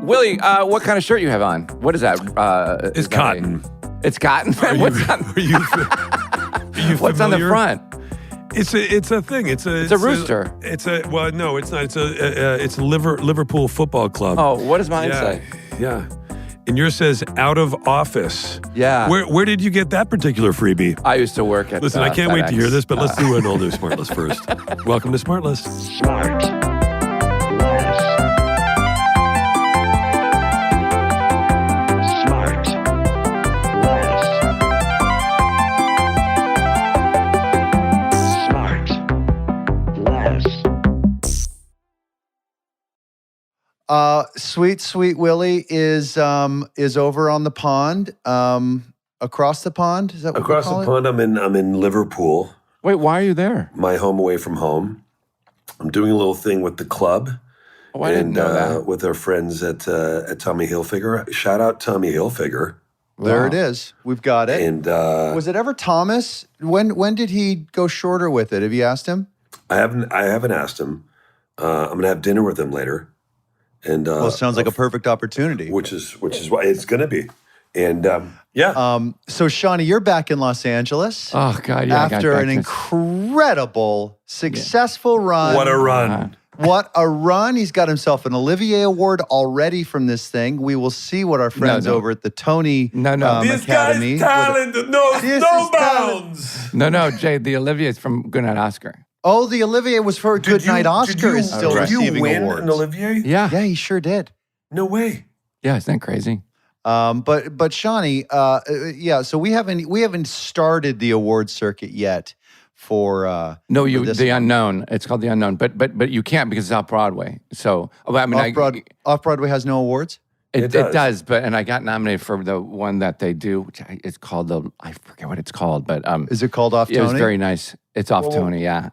Willie, what kind of shirt you have on? What is that? It's cotton. It's cotton? Are you What's on the front? It's a thing. It's a rooster. No, it's not. It's a Liverpool Football Club. Oh, what does mine say? Yeah. And yours says out of office. Yeah. Where did you get that particular freebie? I used to work at Listen, I can't wait to hear this, but let's do an older SmartLess first. Welcome to SmartLess. SmartLess. Sweet Willie is over on the pond, across the pond. Is that what Across the pond? I'm in Liverpool. Wait, why are you there? My home away from home. I'm doing a little thing with the club. Oh, I didn't know that. With our friends at Tommy Hilfiger. Shout out Tommy Hilfiger. There it is. We've got it. And was it ever Thomas? When did he go shorter with it? Have you asked him? I haven't asked him. I'm gonna have dinner with him later. And well, it sounds like a perfect opportunity. Which is why it's gonna be. And so Shawnee, you're back in Los Angeles. Oh God! Yeah, after an incredible, successful run. What a run! What a run! He's got himself an Olivier Award already from this thing. We will see what our friends over at the Tony This Academy. guy's talent knows no bounds. No, Jay. The Olivier is from Goodnight Oscar. Oh, the Olivier was for Good Night Oscar. Is still receiving Did you win awards. an Olivier? Yeah, he sure did. No way. Yeah, isn't that crazy? But Shawnee, so we haven't started the award circuit yet for the Unknown. It's called The Unknown, but you can't because it's off Broadway. So Off Broadway has no awards. It does, and I got nominated for the one that they do, which it's called I forget what it's called, but is it called Off Tony? It was very nice. It's Off Tony, yeah.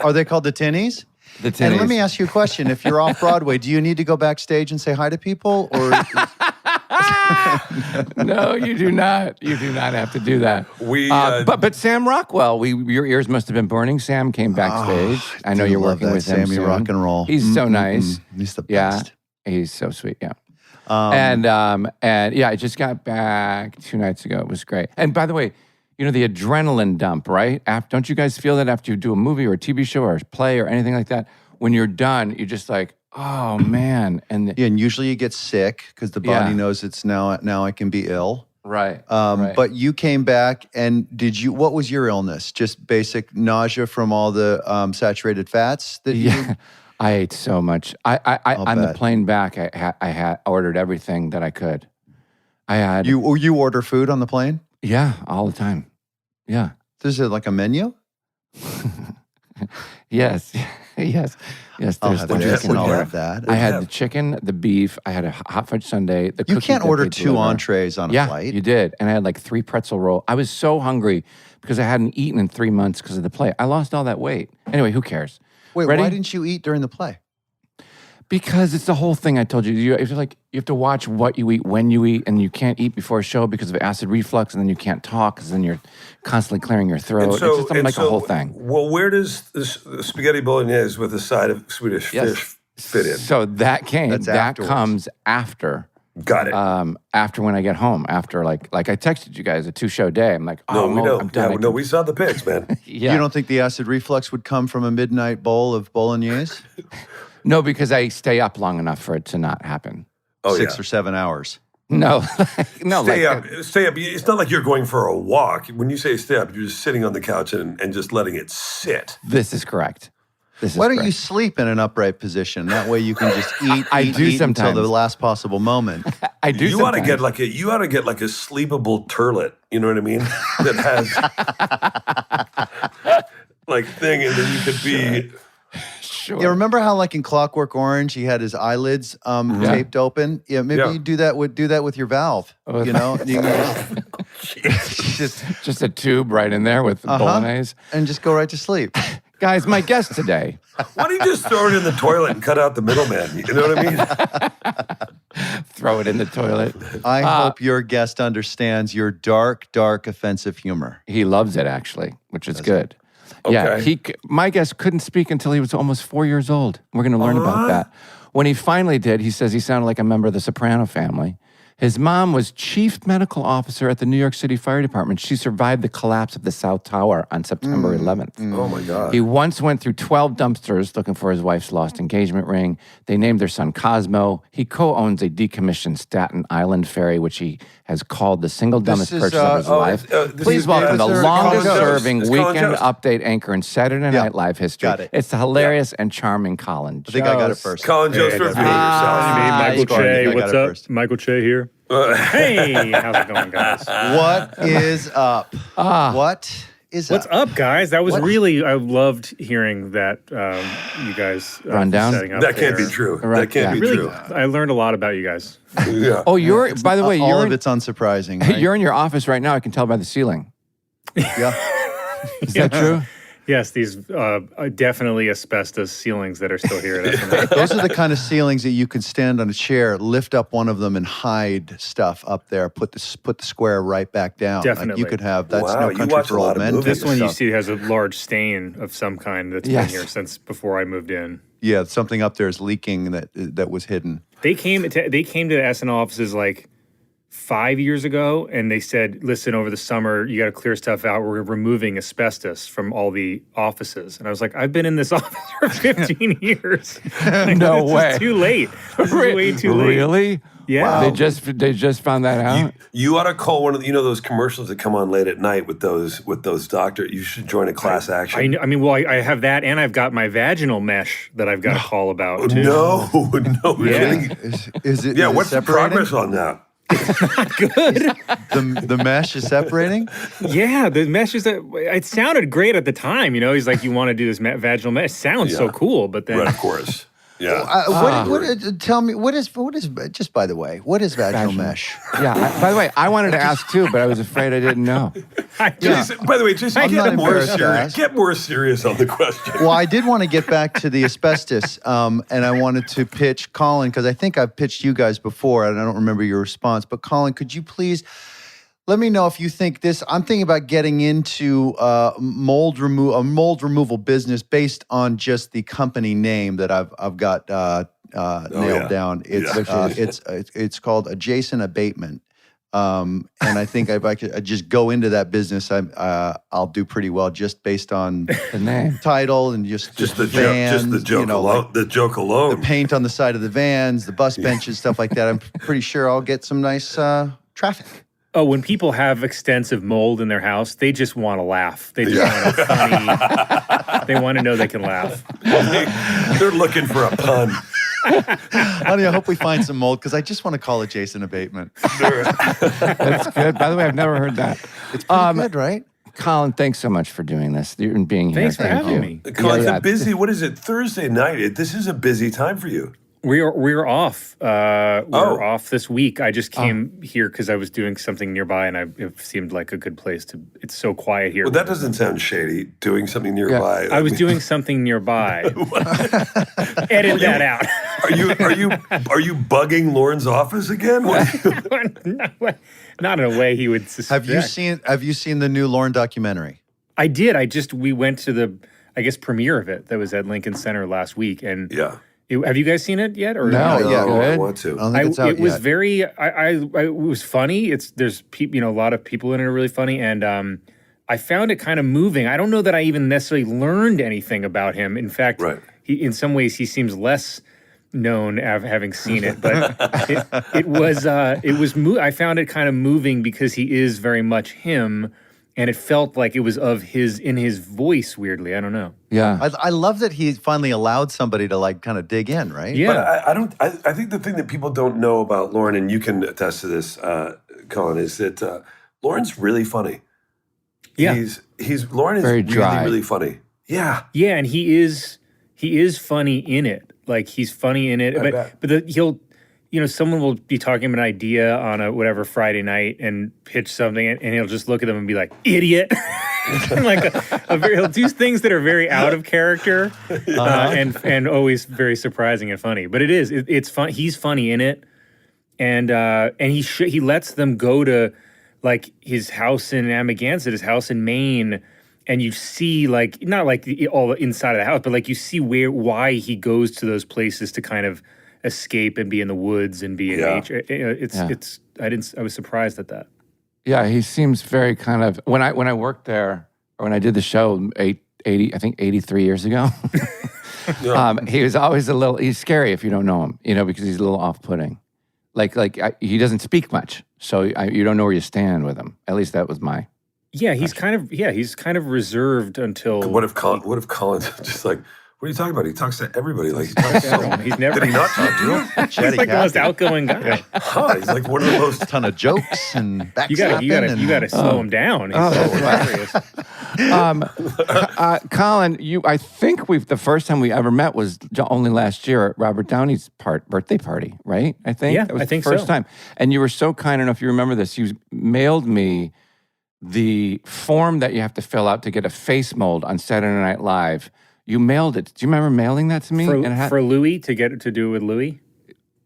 Are they called the Tinnies? The Tinnies. And let me ask you a question: if you're off Broadway, do you need to go backstage and say hi to people, or? No, you do not. You do not have to do that. But Sam Rockwell, your ears must have been burning. Sam came backstage. I know you're working with him. Sammy Rock and Roll. He's so nice. He's the best. Yeah, he's so sweet. Yeah. I just got back 2 nights ago. It was great. And by the way, you know the adrenaline dump, right? Don't you guys feel that after you do a movie or a TV show or a play or anything like that? When you're done, you're just like, oh man. And usually you get sick because the body knows it's now I can be ill. Right. But you came back and what was your illness? Just basic nausea from all the saturated fats that you I ate so much. I on the plane back, I had ordered everything that I could. You order food on the plane? Yeah, all the time. Yeah. Is it like a menu? Yes. There's the chicken. I'll have that. I had the chicken, the beef. I had a hot fudge sundae. You can't order 2 entrees on a flight. Yeah, you did. And I had like 3 pretzel rolls. I was so hungry because I hadn't eaten in 3 months because of the play. I lost all that weight. Anyway, who cares? Wait, Ready? Why didn't you eat during the play? Because it's the whole thing I told you. You have to watch what you eat, when you eat, and you can't eat before a show because of acid reflux, and then you can't talk because then you're constantly clearing your throat. It's just like a whole thing. Well, where does the spaghetti bolognese with a side of Swedish fish fit in? So that comes after. Got it. After when I get home, after like I texted you guys a 2-show day. I'm like, I'm done. We saw the pics, man. Yeah. You don't think the acid reflux would come from a midnight bowl of bolognese? No, because I stay up long enough for it to not happen. 6 or 7 hours. No, Stay up. It's not like you're going for a walk. When you say stay up, you're just sitting on the couch and just letting it sit. This is correct. Why don't you sleep in an upright position? That way you can just eat. I do eat sometimes until the last possible moment. I do. You ought to get like a sleepable turlet. You know what I mean? That has like thing, and then you could be. Sure. Yeah, remember how like in Clockwork Orange he had his eyelids taped open? Yeah, maybe you do that with your valve. You know, you can just a tube right in there with bolognese, and just go right to sleep. Guys, my guest today. Why don't you just throw it in the toilet and cut out the middleman? You know what I mean? Throw it in the toilet. I hope your guest understands your dark, offensive humor. He loves it, actually, which is good. Okay. Yeah, my guest couldn't speak until he was almost 4 years old. We're going to learn about that. When he finally did, he says he sounded like a member of the Soprano family. His mom was chief medical officer at the New York City Fire Department. She survived the collapse of the South Tower on September 11th. Oh, my God. He once went through 12 dumpsters looking for his wife's lost engagement ring. They named their son Cosmo. He co-owns a decommissioned Staten Island ferry, which he has called the single dumbest purchase of his life. Please welcome the longest-serving weekend update anchor in Saturday Night Live history. Got it. It's the hilarious and charming Colin Jost. I think I got it first. Colin Jost, reveal yourself. Michael Che. I got What's it up? first. Michael Che here. Hey, how's it going, guys? What is up? What is What's up? up, guys? That was really, I loved hearing that you guys Rundown? setting up That can't there. be true. Right, That can't be Really, true. I learned a lot about you guys. Yeah. Oh, you're, by the way, All you're of in, it's unsurprising. Right? you're in your office right now. I can tell by the ceiling. Yeah. Is that true? Yes, these are definitely asbestos ceilings that are still here. At SNL. Those are the kind of ceilings that you could stand on a chair, lift up one of them, and hide stuff up there. Put the square right back down. Like Definitely. you could have. That's Wow, no you country watch for a lot old of men. movies. This type one you stuff. see has a large stain of some kind that's Yes. been here since before I moved in. Yeah, something up there is leaking that was hidden. They came to the SNL offices like 5 years ago, and they said, "Listen, over the summer, you got to clear stuff out. We're removing asbestos from all the offices." And I was like, "I've been in this office for 15 years. Like, No this way. Is too late. This is way too late." Really? Yeah. Wow. They just found that out. You ought to call one of those commercials that come on late at night with those doctors. You should join a class action. I mean, well, I have that, and I've got my vaginal mesh that I've got to call about too. No, you're Yeah. kidding. Is it? Yeah, is it what's the separating? progress on that? The mesh is separating. Yeah, the mesh is. It sounded great at the time. He's like, "You want to do this vaginal mesh? Sounds so Yeah. cool." But then, Right, of course. Yeah. Tell me what is just by the way, what is vaginal mesh? Yeah. By the way, I wanted to ask too, but I was afraid I didn't know. Jason, by the way, just I'm not get more embarrassed to serious. ask. Get more serious on the question. Well, I did want to get back to the asbestos, and I wanted to pitch Colin because I think I've pitched you guys before, and I don't remember your response. But Colin, could you please let me know if you think this? I'm thinking about getting into a mold removal business based on just the company name that I've got nailed down. It's called Adjacent Abatement. And I think if I could just go into that business, I'll do pretty well just based on The name. title and just the vans, joke alone. like The joke alone. the paint on the side of the vans, the bus benches, stuff like that. I'm pretty sure I'll get some nice traffic. oh, when people have extensive mold in their house, they just want to laugh. They just want a funny. They want to know they can laugh. They're looking for a pun. Honey, I hope we find some mold because I just want to call it Jason Abatement. That's good. By the way, I've never heard that. It's pretty good, right? Colin, thanks so much for doing this. You're being here. Thanks for Thank having you. me. Colin's Yeah. a busy. What is it? Thursday night. This is a busy time for you. We're off. We're off this week. I just came here because I was doing something nearby, and it seemed like a good place to. It's so quiet here. Well, that doesn't sound shady. Doing something nearby. I was doing something nearby. Edit that out. Are you bugging Lauren's office again? Not in a way he would suspect. Have you seen the new Lauren documentary? I did. We went to the premiere of it that was at Lincoln Center last week, and Yeah. have you guys seen it yet? Or No. Yeah. I Good. want to. I don't think it's out it was yet. very. It was funny. There's a lot of people in it are really funny, and I found it kind of moving. I don't know that I even necessarily learned anything about him. In fact, Right. in some ways he seems less known having seen it, but it was I found it kind of moving because he is very much him, and it felt like it was in his voice weirdly. I don't know. Yeah. I love that he finally allowed somebody to like kind of dig in, right? Yeah. But I think the thing that people don't know about Lauren, and you can attest to this, Colin, is that Lauren's really funny. Yeah. Lauren is Very really, dry. really funny. Yeah. Yeah, and he is funny in it. Like he's funny in it, but someone will be talking about an idea on a whatever Friday night and pitch something, and he'll just look at them and be like, "Idiot!" Like he'll do things that are very out of character, and always very surprising and funny. But it's fun. He's funny in it, and he lets them go to like his house in Amagansett, his house in Maine, and you see like not like all the inside of the house, but like you see why he goes to those places to kind of escape and be in the woods and be in nature. I was surprised at that. Yeah, he seems very kind of when I worked there or when I did the show 83 years ago. He was always he's scary if you don't know him, because he's a little off-putting. He doesn't speak much, so you don't know where you stand with him. At least that was my. Yeah, he's kind of reserved until. What if Colin's just like, what are you talking about? He talks to everybody. Like he talks to everyone. He's never. Did he not talk to you? He's like the most outgoing guy. He's like one of the most. Ton of jokes and backslapping. You got to slow him down. He's so hilarious. Colin, I think the first time we ever met was only last year at Robert Downey's birthday party, right? I think. Yeah, that was I think the first so. time. And you were so kind enough, you remember this, you mailed me the form that you have to fill out to get a face mold on Saturday Night Live. You mailed it. Do you remember mailing that to me? For Louis to get it to do with Louis?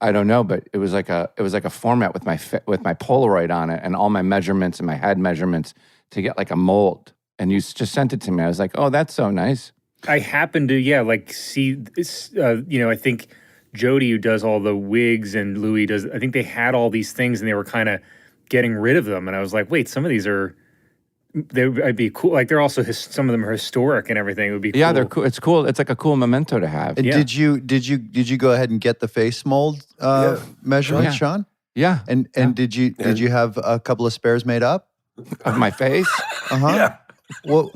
I don't know, but it was like a format with my Polaroid on it and all my measurements and my head measurements to get like a mold. And you just sent it to me. I was like, oh, that's so nice. I happened to see this. I think Jody, who does all the wigs, and Louis does. I think they had all these things and they were kind of getting rid of them. And I was like, wait, some of these are. I'd be cool. Like they're also some of them are historic and everything. It would be cool. Yeah, they're cool. It's cool. It's like a cool memento to have. And did you go ahead and get the face mold measurement, Sean? Yeah. And did you have a couple of spares made up of my face? Yeah. Well,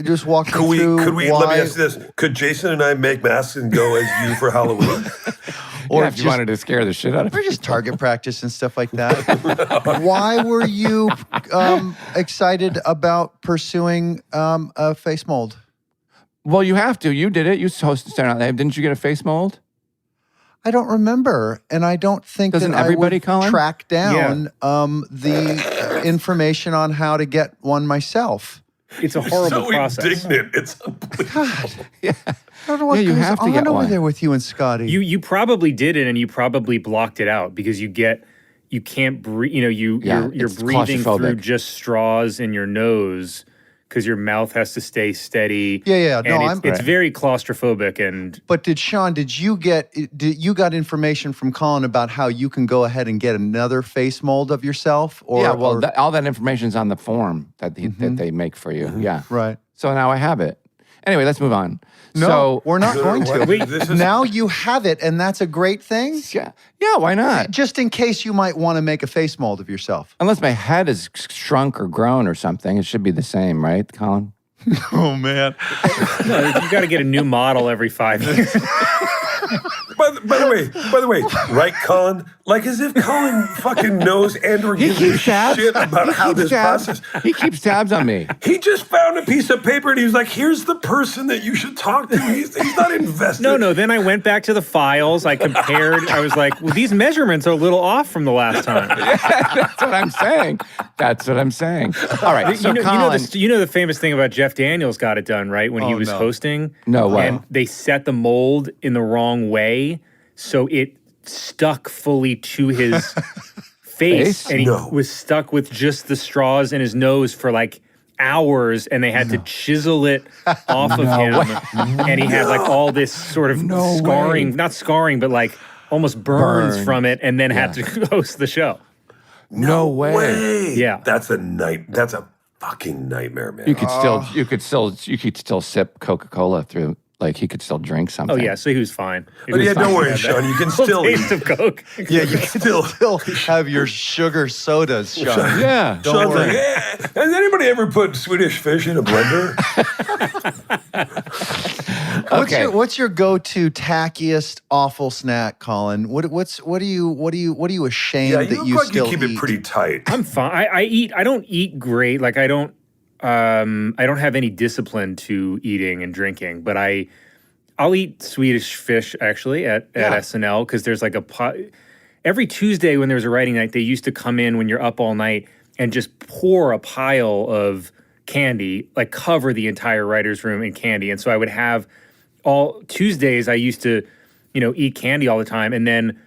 just walk me through. Could we? Let me ask you this: could Jason and I make masks and go as you for Halloween? Or if you wanted to scare the shit out of or just target practice and stuff like that. Why were you excited about pursuing a face mold? Well, you have to. You did it. You hosted Staten Island. Didn't you get a face mold? I don't remember, and I don't think Doesn't that everybody, I would Colin? track down the information on how to get one myself. It's a horrible so process. Indignant. It's unbelievable. God. Yeah. I don't know what you goes have to on get over one. there with you and Scotty. You probably did it, and you probably blocked it out because you can't breathe. You're it's breathing through claustrophobic. just straws in your nose because your mouth has to stay steady. Yeah. No, and it's very claustrophobic. And But did you got information from Colin about how you can go ahead and get another face mold of yourself? Or, yeah, well, all that information's on the form that they make for you. Yeah. right. So now I have it. Anyway, let's move on. No, So, we're not going to. This is- Now you have it, and that's a great thing. yeah, why not? Just in case you might want to make a face mold of yourself. Unless my head is shrunk or grown or something, it should be the same, right, Colin? Oh man. no, you got to get a new model every 5 years. By the way, right, Colin? Like as if Colin fucking knows and/or gives a shit about how this process. He keeps tabs on me. He just found a piece of paper and he was like, "Here's the person that you should talk to." He's not invested. No. Then I went back to the files. I compared. I was like, well, these measurements are a little off from the last time. That's what I'm saying. All right, so Colin. You know the famous thing about Jeff Daniels got it done, right? When he was hosting. No way. And they set the mold in the wrong way, so it stuck fully to his face, and he was stuck with just the straws in his nose for like hours, and they had to chisel it off of him, and he had like all this sort of scarring, not scarring, but like almost burns from it, and then had to host the show. No way. Yeah. That's a fucking nightmare, man. You could still sip Coca-Cola through. Like he could still drink something. Oh yeah, so he was fine. But yeah, don't worry, Sean. You can still taste of Coke. Yeah, you can still have your sugar sodas, Sean. Yeah. Don't Sean's worry. like, has anybody ever put Swedish fish in a blender? What's your go-to tackiest awful snack, Colin? What are you ashamed Yeah, that you you look like still you keep eat? it pretty tight. I'm fine. I don't eat great. Like I don't have any discipline to eating and drinking, but I'll eat Swedish fish actually at SNL because there's like every Tuesday when there's a writing night, they used to come in when you're up all night and just pour a pile of candy, like cover the entire writer's room in candy. And so I would have all Tuesdays I used to, eat candy all the time. And then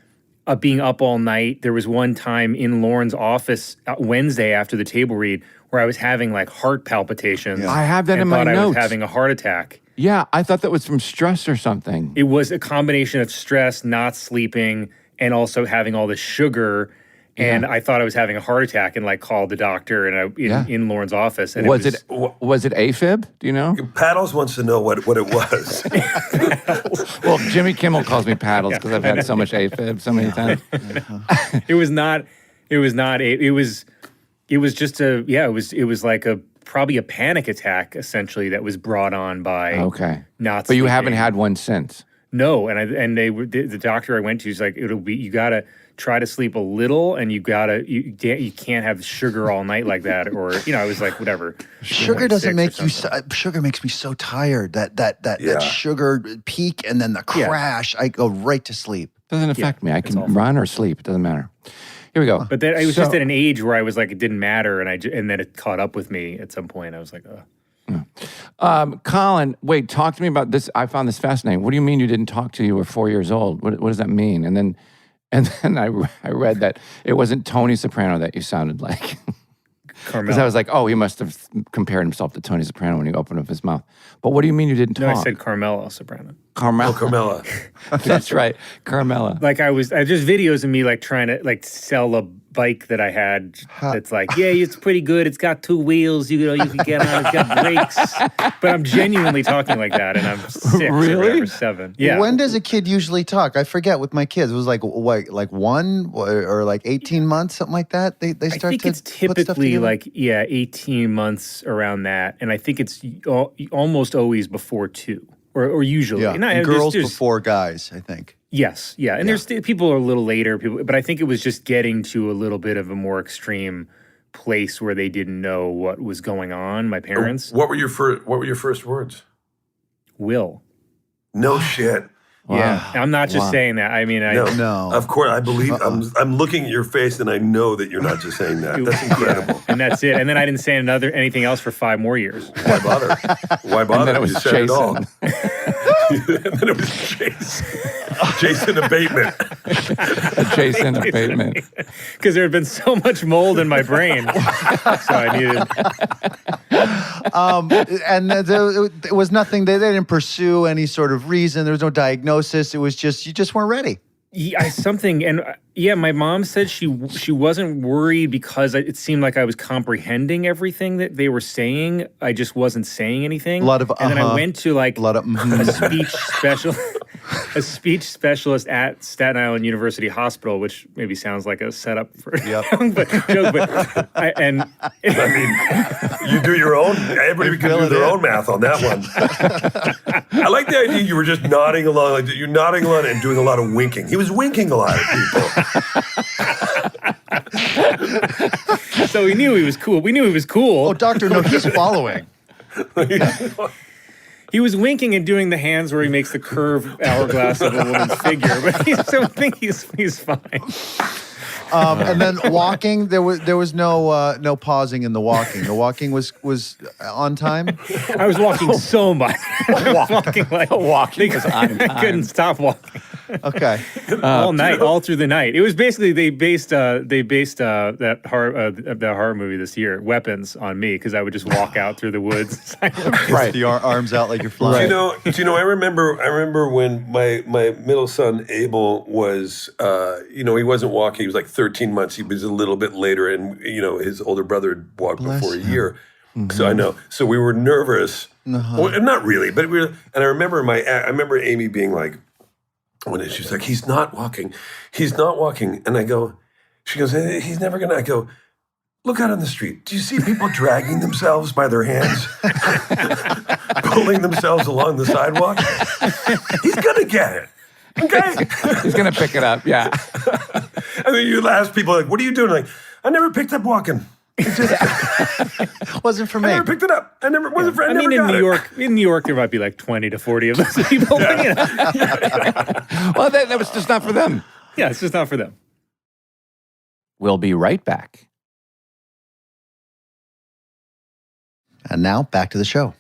being up all night, there was one time in Lauren's office Wednesday after the table read where I was having like heart palpitations. I have that in my thought I was notes. having a heart attack. Yeah, I thought that was from stress or something. It was a combination of stress, not sleeping, and also having all this sugar. And I thought I was having a heart attack, and like called the doctor in Lauren's office. And was it AFib? Do you know? Paddles wants to know what it was. Well, Jimmy Kimmel calls me Paddles because I've had so much AFib so many times. It was not. It was not. It was just a. Yeah. It was like probably a panic attack essentially that was brought on by not. But you sleeping. haven't had one since. No, the doctor I went to is like, you gotta try to sleep a little, and you can't have sugar all night like that, or I was like, whatever. Sugar doesn't make you. Sugar makes me so tired. That sugar peak and then the crash. I go right to sleep. Doesn't affect me. I can run or sleep. It doesn't matter. Here we go. But then I was just at an age where I was like, it didn't matter, and then it caught up with me at some point. I was like, Colin, wait, talk to me about this. I found this fascinating. What do you mean you didn't talk till you were 4 years old? What does that mean? And then I read that it wasn't Tony Soprano that you sounded like. Because I was like, oh, he must have compared himself to Tony Soprano when he opened up his mouth. But what do you mean you didn't talk? No, I said Carmela Soprano. Carmela. That's right, Carmela. Like I just videos of me like trying to like sell a bike that I had. That's like, yeah, it's pretty good. It's got 2 wheels. You can get on. It's got brakes. But I'm genuinely talking like that, and I'm 6 or 7. Yeah. When does a kid usually talk? I forget with my kids. It was like 1 or like 18 months, something like that. They start. I think it's typically like 18 months around that, and I think it's almost always before 2. Or usually. Yeah, and girls before guys, I think. Yes, yeah. And there's people are a little later, but I think it was just getting to a little bit of a more extreme place where they didn't know what was going on, my parents. What were your first words? Will. No shit. Wow. Yeah, I'm not just saying that. I mean, no. Of course, I believe. I'm looking at your face, and I know that you're not just saying that. That's incredible. Yeah. And that's it. And then I didn't say anything else for 5 more years. Why bother? Why bother? And then it was Jason. Jason. And then it was Jason. Jason abatement. Jason abatement. Because there had been so much mold in my brain, so I needed. And it was nothing. They didn't pursue any sort of reason. There was no diagnosis. It was just you just weren't ready. My mom said she wasn't worried because it seemed like I was comprehending everything that they were saying. I just wasn't saying anything. A lot of and then I went to like a lot of a speech specialist at Staten Island University Hospital, which maybe sounds like a setup for joke. But I mean, you do your own. Everybody can do their own math on that one. I like the idea you were just nodding along, like you're nodding along and doing a lot of winking. He was winking a lot at people. So we knew he was cool. We knew he was cool. Oh, doctor, no, he's following. He was winking and doing the hands where he makes the curved hourglass of a woman's figure, but I think he's fine. And then walking, there was no pausing in the walking. The walking was on time. I was walking so much. I was walking was on time. I couldn't stop walking. Okay. All night, all through the night. It was basically they based that horror movie this year, Weapons, on me because I would just walk out through the woods. Right. The arms out like you're flying. Do you know? I remember when my middle son Abel was, he wasn't walking. He was like 13 months. He was a little bit later, and his older brother had walked before a year. Mm-hmm. So I know. So we were nervous. Uh-huh. Well, not really, but we were. And I remember Amy being like, when she's like, he's not walking, and I go, she goes, he's never gonna. I go, look out on the street. Do you see people dragging themselves by their hands, pulling themselves along the sidewalk? He's gonna get it. Okay, he's gonna pick it up. Yeah. And then you ask people like, "What are you doing?" Like, I never picked up walking. It just wasn't for me. I never picked it up. I never wasn't for. In New York, there might be like 20 to 40 of those people. Well, that was just not for them. Yeah, it's just not for them. We'll be right back. And now back to the show.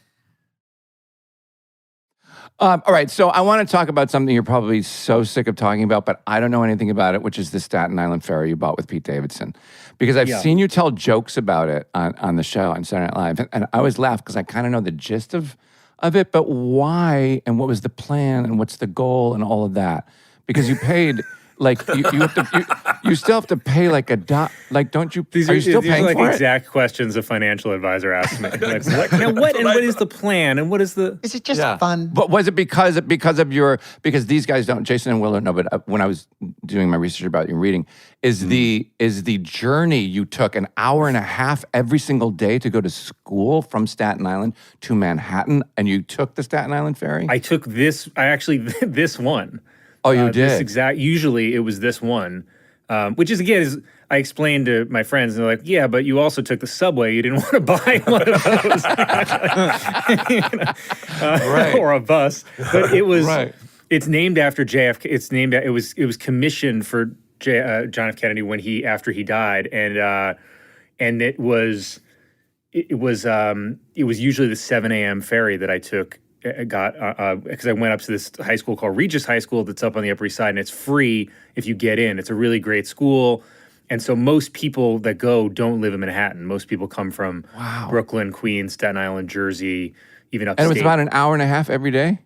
All right, so I want to talk about something you're probably so sick of talking about, but I don't know anything about it, which is the Staten Island ferry you bought with Pete Davidson. Because I've seen you tell jokes about it on the show, on Saturday Night Live, and I always laugh because I kind of know the gist of it, but why and what was the plan and what's the goal and all of that? Because you paid... Like you still have to pay like don't you? These are you still these paying are like for exact questions a financial advisor asks me. Like, what is the plan and what is the? Is it just fun? But was it because these guys don't? Jason and Will don't know. But when I was doing my research about your reading, is the journey you took an hour and a half every single day to go to school from Staten Island to Manhattan, and you took the Staten Island ferry? I took this. I actually this one. Oh, you did? Usually it was this one, which is, again, I explained to my friends, and they're like, yeah, but you also took the subway. You didn't want to buy one of those. Right. Or a bus. But it was, right. It's named after JFK. It was commissioned for John F. Kennedy after he died. And it was usually the 7 a.m. ferry that I took. Because I went up to this high school called Regis High School that's up on the Upper East Side, and it's free if you get in. It's a really great school. And so most people that go don't live in Manhattan. Most people come from Brooklyn, Queens, Staten Island, Jersey, even upstate. And it was about an hour and a half every day?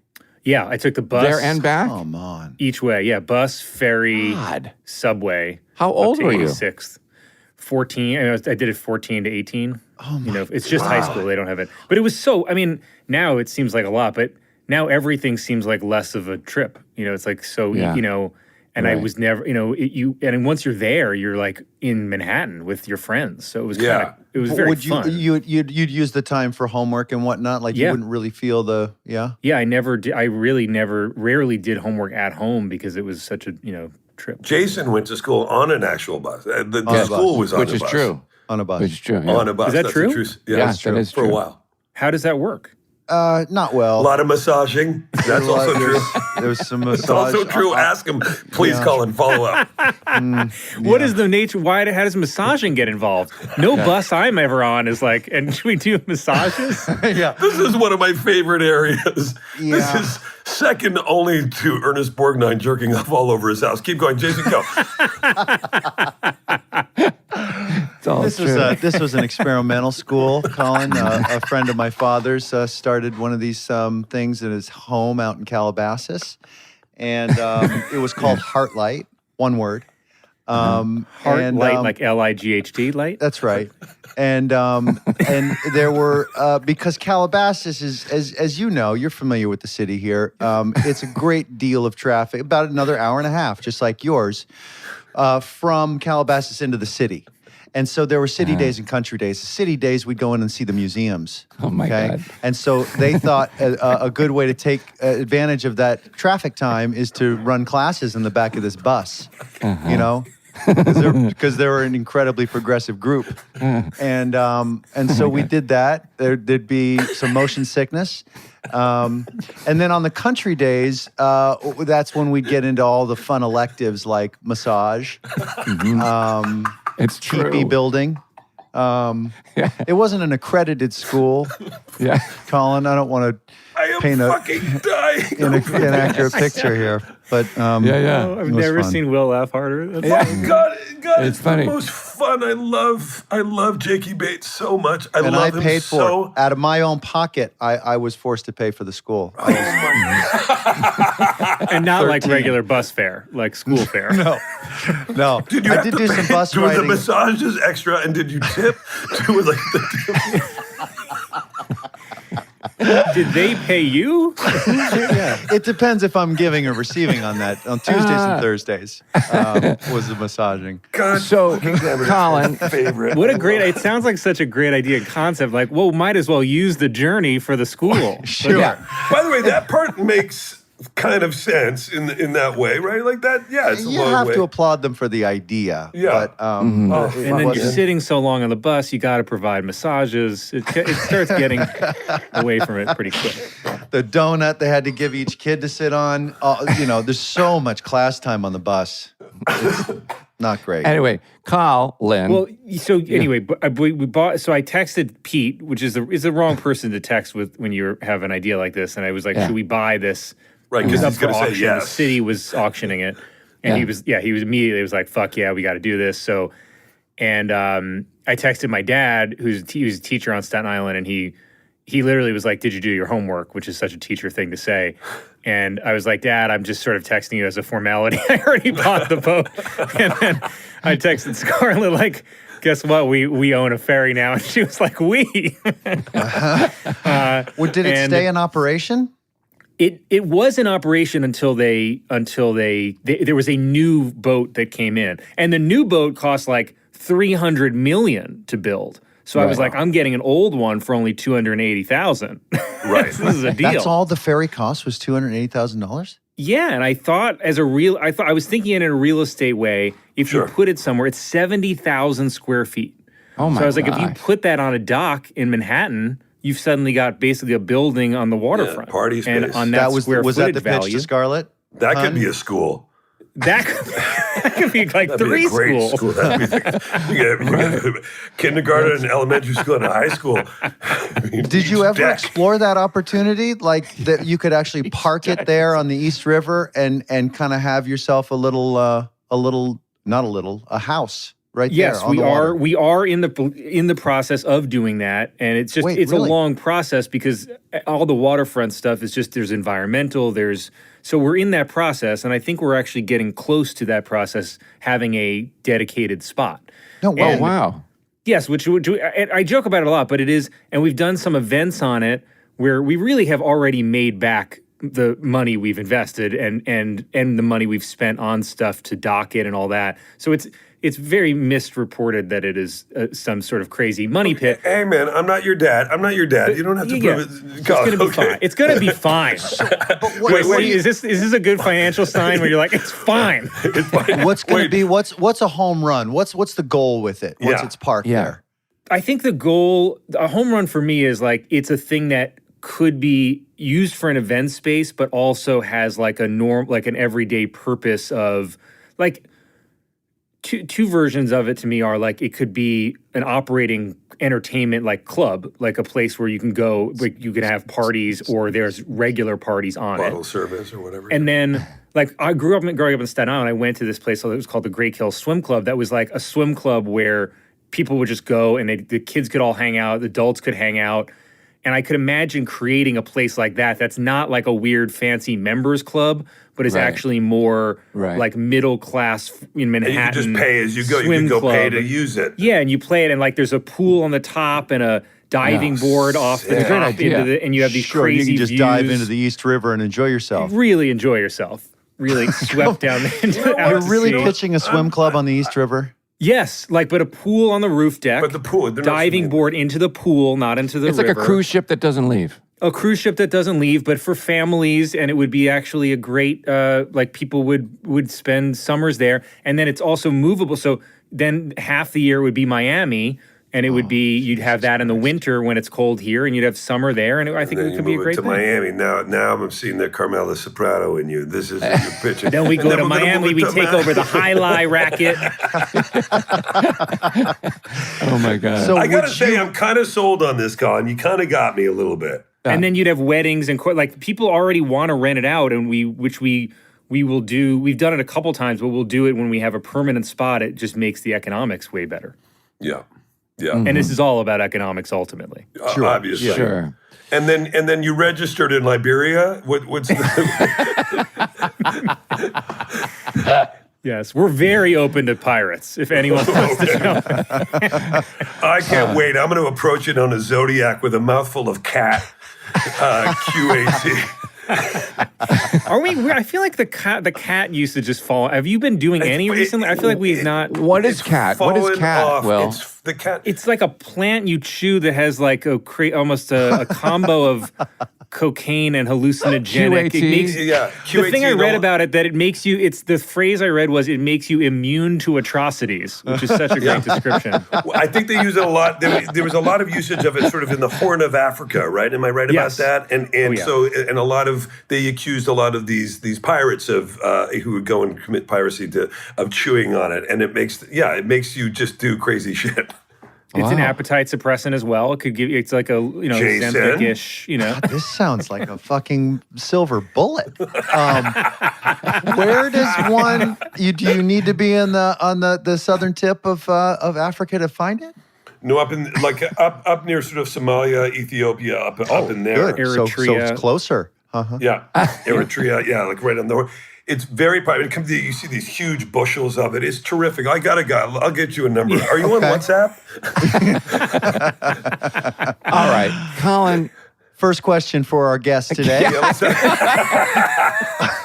Yeah, I took the bus. There and back? Come on. Each way, yeah. Bus, ferry, God. Subway. How old were you? 86th. 14. I did it 14 to 18. Oh my it's just high school. They don't have it. But it was now it seems like a lot, but now everything seems like less of a trip. It's like and I was never, and once you're there, you're like in Manhattan with your friends. So it was it was very fun. You'd use the time for homework and whatnot? Like you wouldn't really feel Yeah, I never did. I rarely did homework at home because it was such a, trip. Jason went to school on an actual bus. The school was on a bus. Which is true. On a bus. Which is true. Yeah. On a bus. Is that That's true? Yeah, that's true. That is For true. a while. How does that work? Not well. A lot of massaging. That's also true. There's some It's massage. also true. Ask him. Please, Colin, follow up. What is the nature? How does massaging get involved? No bus I'm ever on is like, and should we do massages? Yeah. This is one of my favorite areas. Yeah. This is second only to Ernest Borgnine jerking off all over his house. Keep going, Jason, go. This was an experimental school, Colin. A friend of my father's started one of these things in his home out in Calabasas, and it was called Heartlight, one word. Light, like L-I-G-H-T, light? That's right. And there were because Calabasas is, as you know, you're familiar with the city here. It's a great deal of traffic, about another hour and a half, just like yours, from Calabasas into the city. And so there were city days and country days. The city days, we'd go in and see the museums. Oh, my God. And so they thought a good way to take advantage of that traffic time is to run classes in the back of this bus, because they're an incredibly progressive group. And so we did that. There'd be some motion sickness. And then on the country days, that's when we'd get into all the fun electives like massage. It's true. Teepee building. It wasn't an accredited school. Yeah. Colin, I don't want to paint fucking dying. inaccurate picture here. But I've never seen Will laugh harder. God, It's funny. The most fun. I love Jakey Bates so much. I and love I him paid so. for it. Out of my own pocket, I was forced to pay for the school. And not like regular bus fare, like school fare. No. Did you I have did to do pay some bus to riding. the massages extra, and did you tip to like the? Did they pay you? It depends if I'm giving or receiving on that. On Tuesdays and Thursdays was the massaging. God, So, Colin, favorite. What a great! It sounds like such a great idea and concept. Like, well, might as well use the journey for the school. Sure. Yeah. By the way, that part makes kind of sense in that way, right? Like that. Yeah, it's a You long have way. to applaud them for the idea. Yeah. But, And then you're wasn't- sitting so long on the bus, you got to provide massages. It starts getting away from it pretty quick. the donut they had to give each kid to sit on. There's so much class time on the bus. Not great. Anyway, Colin. Well, so anyway, we bought. So I texted Pete, which is the wrong person to text with when you have an idea like this. And I was like, should we buy this? Right, because he's going to say yes. The city was auctioning it, and he was immediately like, fuck yeah, we got to do this. So, and I texted my dad, he was a teacher on Staten Island, and he literally was like, did you do your homework? Which is such a teacher thing to say. And I was like, Dad, I'm just sort of texting you as a formality. I already bought the boat. And then I texted Scarlett, like, guess what? We own a ferry now. And she was like, we. Well, did it stay in operation? It was in operation until there was a new boat that came in. And the new boat cost like $300 million to build. So I was like, I'm getting an old one for only $280,000. Right. This is a deal. That's all the ferry cost was $280,000? Yeah, and I thought I was thinking in a real estate way, if you put it somewhere, it's 70,000 square feet. Oh my So I was like, gosh. if you put that on a dock in Manhattan, you've suddenly got basically a building on the waterfront. Party space. And on that square was footage that the pitch value, to Scarlett? That could be a school. that could be like That'd three be a great schools. school. That'd be you got kindergarten and elementary school and a high school. I mean, Did you ever explore that opportunity? Like that you could actually park it there on the East River and kind of have yourself a house right there. Yes, on we the are. water. We are in the process of doing that, and it's just Wait, really? a long process because all the waterfront stuff is just there's environmental, so we're in that process, and I think we're actually getting close to that process, having a dedicated spot. No, well, And- Wow. Yes, which I joke about it a lot, but it is, and we've done some events on it where we really have already made back the money we've invested and the money we've spent on stuff to dock it and all that. So it's very misreported that it is some sort of crazy money pit. Hey man, I'm not your dad. You don't have to prove it. It's going to be fine. It's going to be fine. Wait, is this a good financial sign where you're like, it's fine? It's fine. what's going to be what's a home run? What's the goal with it? Once Yeah. it's parked there? I think the goal, a home run for me is like, it's a thing that could be used for an event space, but also has like an everyday purpose of like, Two versions of it to me are like it could be an operating entertainment like club, like a place where you can go, like you can have parties or there's regular parties on Bottle it. service or whatever. And then like growing up in Staten Island, I went to this place that was called the Great Hill Swim Club. That was like a swim club where people would just go and the kids could all hang out, the adults could hang out. And I could imagine creating a place like that that's not like a weird fancy members club, but is actually more like middle class in Manhattan. And you can just pay as you go. You can go pay to use it. Yeah, and you play it, and like there's a pool on the top and a diving board off the It's a great top idea. and you have these Sure, crazy you can just views. dive into the East River and enjoy yourself. Really enjoy yourself. Really swept down into out You're to really sea. pitching a swim club on the East River? Yes, but a pool on the roof deck. But the pool, they're not diving swimming. board into the pool, not into the It's river. like a cruise ship that doesn't leave. A cruise ship that doesn't leave, but for families, and it would be actually a great, like people would spend summers there, and then it's also movable. So then half the year would be Miami, and it would be you'd have that in the winter when it's cold here, and you'd have summer there, and I think And then it could be a move great to thing. Miami. Now I'm seeing the Carmela Soprano in you. This is your picture. Then we And go to we're gonna Miami, move we to take over the High Lie racket. Oh my God. So I gotta would say, you- I'm kind of sold on this, Colin. You kind of got me a little bit. And then you'd have weddings and like people already want to rent it out, and we will do. We've done it a couple times, but we'll do it when we have a permanent spot. It just makes the economics way better. Yeah. Yeah. And this is all about economics ultimately. Obviously. Sure. And then you registered in Liberia. What's the Yes, we're very open to pirates. If anyone wants to know, I can't wait. I'm going to approach it on a Zodiac with a mouthful of cat. QAC. are we? I feel like the cat used to just fall. Have you been doing any recently? I feel like we've not. What is cat? What is Fallen cat? off. Well, It's the cat. It's like a plant you chew that has like almost a combo of cocaine and hallucinogenic. QAT? It makes, Yeah, the thing I QAT, read no. about it, that it makes you, it's the phrase I read was, it makes you immune to atrocities, which is such a great description. Well, I think they use it a lot. There was a lot of usage of it sort of in the Horn of Africa, right? Am I right Yes. about that? And a lot of, they accused a lot of these pirates of who would go and commit piracy of chewing on it, and it makes you just do crazy shit. It's an appetite suppressant as well. It could give you, it's like a, Jason? Zempic-ish, This sounds like a fucking silver bullet. Where does one? Do you need to be on the southern tip of Africa to find it? No, up in up near sort of Somalia, Ethiopia, up in there. Good. So Eritrea. it's closer. Yeah, Eritrea. Yeah, like right on the. It's very private. You see these huge bushels of it. It's terrific. I got a guy. I'll get you a number. Are you on WhatsApp? All right, Colin. First question for our guest today.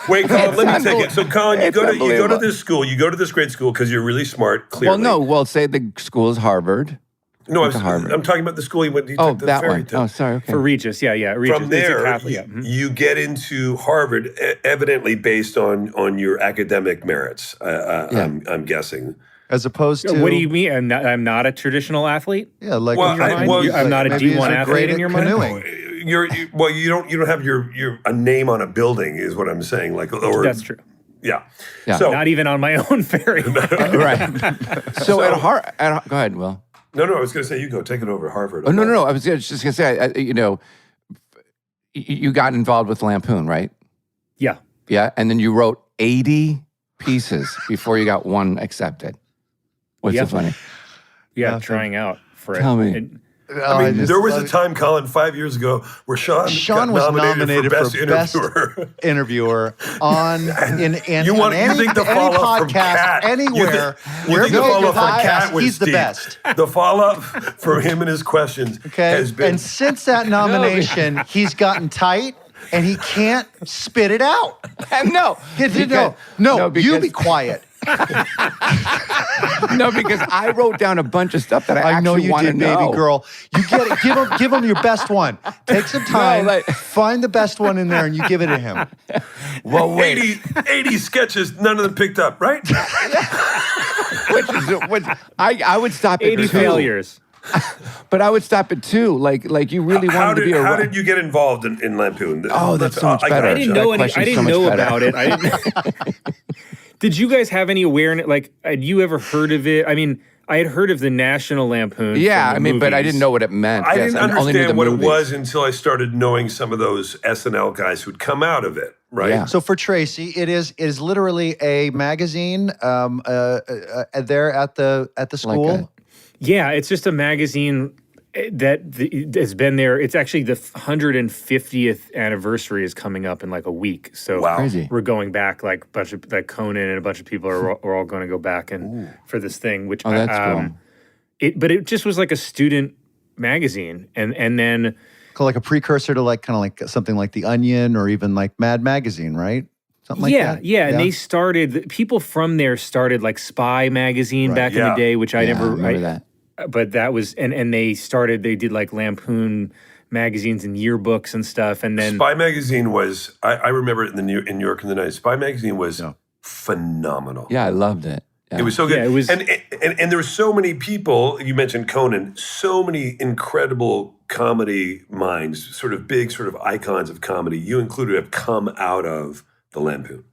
Wait, Colin, let me take it. So, Colin, you go to unbelievable. this school. You go to this great school because you're really smart. Clearly. Say the school is Harvard. No, Harvard. I'm talking about the school he went. He Oh, took the that ferry one. to. Oh, sorry. Okay. For Regis, Regis. From It's a there, Catholic, yeah. Mhm. you get into Harvard, evidently based on your academic merits. I'm guessing. As opposed to What do you mean? I'm not a traditional athlete? Yeah, like Well, in your I- mind, well, he's I'm not a maybe he's D1 athlete great in at your mind? canoeing. You don't have your a name on a building is what I'm saying. That's true. Yeah. Yeah. So Not even on my own ferry. Right. So at Harvard, go ahead, Will. no, I was going to say you go take it over Harvard. Oh no. I was just going to say, you got involved with Lampoon, right? Yeah. Yeah, and then you wrote 80 pieces before you got one accepted. What's Yeah. so funny? Yeah, trying out for it. Tell me. And- I mean, there was a time, Colin, 5 years ago, where Sean got was nominated for best for best interviewer. interviewer on You any think the any follow-up from podcast Cat? anywhere. You Wherever think the you follow-up get from Cat podcasts, was he's the steep. best. The follow-up for him and his questions Okay, has been. and since that nomination, he's gotten tight. And he can't spit it out. No. You be quiet. No, because I wrote down a bunch of stuff that I I know actually you want to did, know. baby girl. You get it. Give him your best one. Take some time. Find the best one in there, and you give it to him. Well, wait. 80 sketches, none of them picked up, right? which I would stop at 80 2. failures. But I would stop at 2. Like you really wanted to be a. How did you get involved in Lampoon? Oh, that's so much better. I didn't know any. I question's didn't so know much better. about it. I didn't. Did you guys have any awareness? Like, had you ever heard of it? I mean, I had heard of the National Lampoon. Yeah, from the but I movies. didn't know what it meant. I Yes, didn't only knew understand the what movies. it was until I started knowing some of those SNL guys who'd come out of it, right? Yeah. So for Tracy, it is literally a magazine there at the school. Yeah, it's just a magazine that has been there. It's actually the 150th anniversary is coming up in like a week. So Wow. Crazy. we're going back like a bunch of like Conan and a bunch of people are all going to go back and for this thing. Which Oh, that's cool. But it just was like a student magazine, and then Like a precursor to kind of like something like The Onion or even like Mad Magazine, right? Something like that. yeah, and they started. People from there started like Spy magazine back in Yeah. the day, which I Yeah, never. remember that. But that was and they did like Lampoon magazines and yearbooks and stuff, and then Spy Magazine was, I remember it in New York in the 90s. Spy Magazine was phenomenal. Yeah, I loved it. Yeah. It was so good. Yeah, it was- and there were so many people, you mentioned Conan, so many incredible comedy minds, sort of big sort of icons of comedy, you included, have come out of the Lampoon.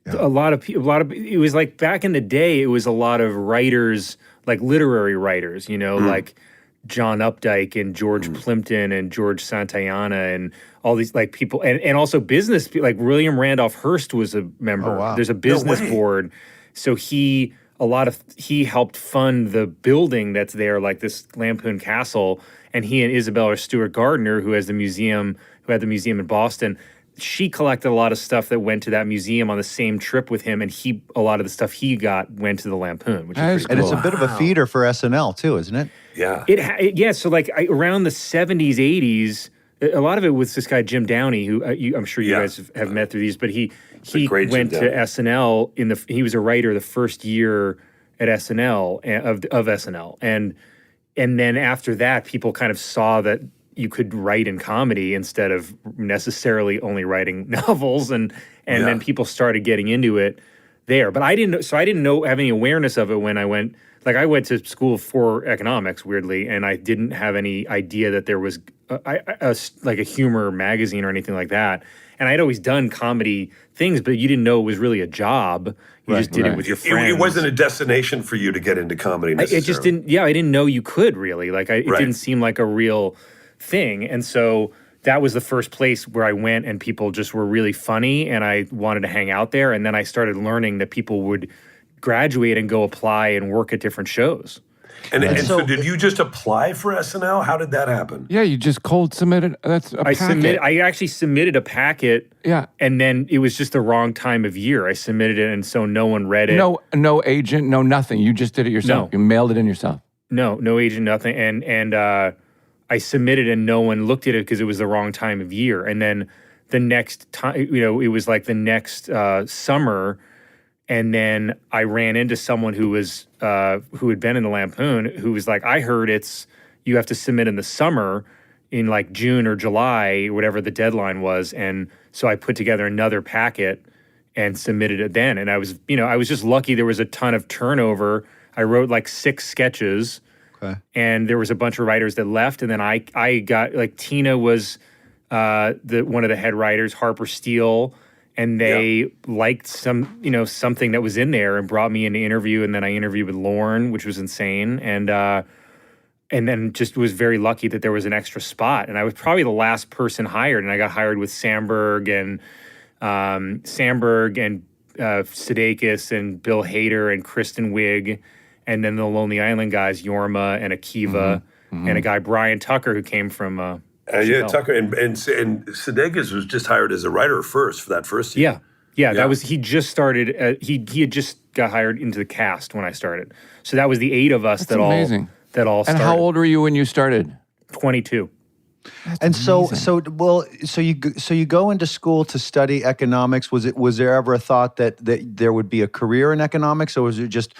a lot of it was like back in the day, it was a lot of writers, like literary writers, like John Updike and George Plimpton and George Santayana and all these like people, and also business people, like William Randolph Hearst was a member. Oh, wow. There's a business way. board, so he helped fund the building that's there, like this Lampoon Castle, and he and Isabella Stewart Gardner, who had the museum in Boston. She collected a lot of stuff that went to that museum on the same trip with him, and a lot of the stuff he got went to the Lampoon, which That is is pretty And cool. it's a bit of a feeder for SNL too, isn't it? Yeah. So like around the 70s, 80s, a lot of it was this guy Jim Downey, who I'm sure you guys have met through these, but he great went Jim to Downey. SNL he was a writer the first year at SNL of SNL, and then after that, people kind of saw that you could write in comedy instead of necessarily only writing novels, and then people started getting into it there. But I didn't have any awareness of it when I went. Like I went to school for economics, weirdly, and I didn't have any idea that there was like a humor magazine or anything like that. And I'd always done comedy things, but you didn't know it was really a job. You just did it with your friends. It wasn't a destination for you to get into comedy necessarily. It just didn't. Yeah, I didn't know you could really. Like it didn't seem like a real thing, and so that was the first place where I went, and people just were really funny, and I wanted to hang out there. And then I started learning that people would graduate and go apply and work at different shows. And so did you just apply for SNL? How did that happen? Yeah, you just cold submitted. That's a packet. I actually submitted a packet. Yeah. And then it was just the wrong time of year. I submitted it, and so no one read it. No agent, no nothing. You just did it yourself. No. You mailed it in yourself. No agent, nothing. And I submitted, and no one looked at it because it was the wrong time of year. And then the next time, it was like the next summer. And then I ran into someone who had been in the Lampoon, who was like, I heard you have to submit in the summer in like June or July, or whatever the deadline was. And so I put together another packet and submitted it then. And I was just lucky there was a ton of turnover. I wrote like 6 sketches, and there was a bunch of writers that left. And then I got, like, Tina was one of the head writers, Harper Steele. And they liked something that was in there and brought me in to interview. And then I interviewed with Lorne, which was insane. And then just was very lucky that there was an extra spot. And I was probably the last person hired. And I got hired with Samberg and Sudeikis and Bill Hader and Kristen Wiig. And then the Lonely Island guys, Yorma and Akiva, and a guy, Brian Tucker, who came from... Tucker and Sudeikis was just hired as a writer first for that first season. Yeah. That was, he just started. He had just got hired into the cast when I started. So that was the 8 of us that amazing. all started. And how old were you when you started? 22. And so you go into school to study economics. Was there ever a thought that there would be a career in economics, or was it just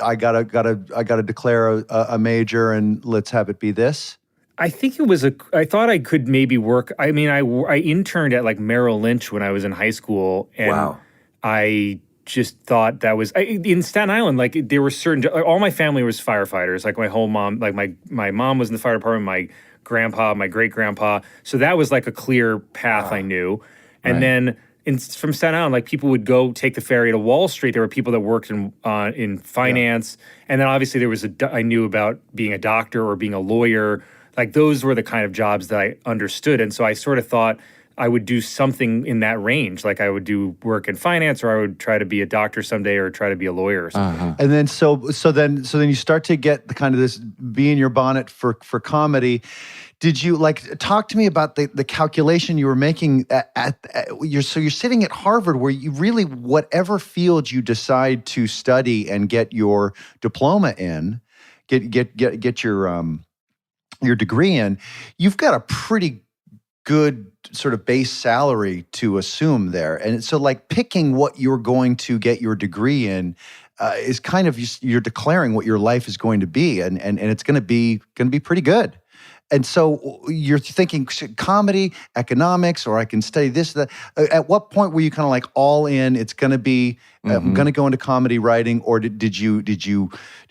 I gotta declare a major and let's have it be this? I think it was I thought I could maybe work. I mean, I interned at like Merrill Lynch when I was in high school, and I just thought that was in Staten Island. Like there were certain, all my family was firefighters. Like my whole mom, like my mom was in the fire department. My grandpa, my great grandpa. So that was like a clear path I knew. And then from Staten Island, like people would go take the ferry to Wall Street. There were people that worked in finance, and then obviously there was I knew about being a doctor or being a lawyer. Like those were the kind of jobs that I understood. And so I sort of thought I would do something in that range. Like I would do work in finance, or I would try to be a doctor someday, or try to be a lawyer or something. And then so then you start to get the kind of this bee in your bonnet for comedy. Did you talk to me about the calculation you were making you're sitting at Harvard, where you really, whatever field you decide to study and get your diploma in, get your degree in, you've got a pretty good sort of base salary to assume there. And so like picking what you're going to get your degree in is kind of, you're declaring what your life is going to be, and it's going to be pretty good. And so you're thinking comedy, economics, or I can study this, that. At what point were you kind of like all in? It's going to be, I'm going to go into comedy writing, or did you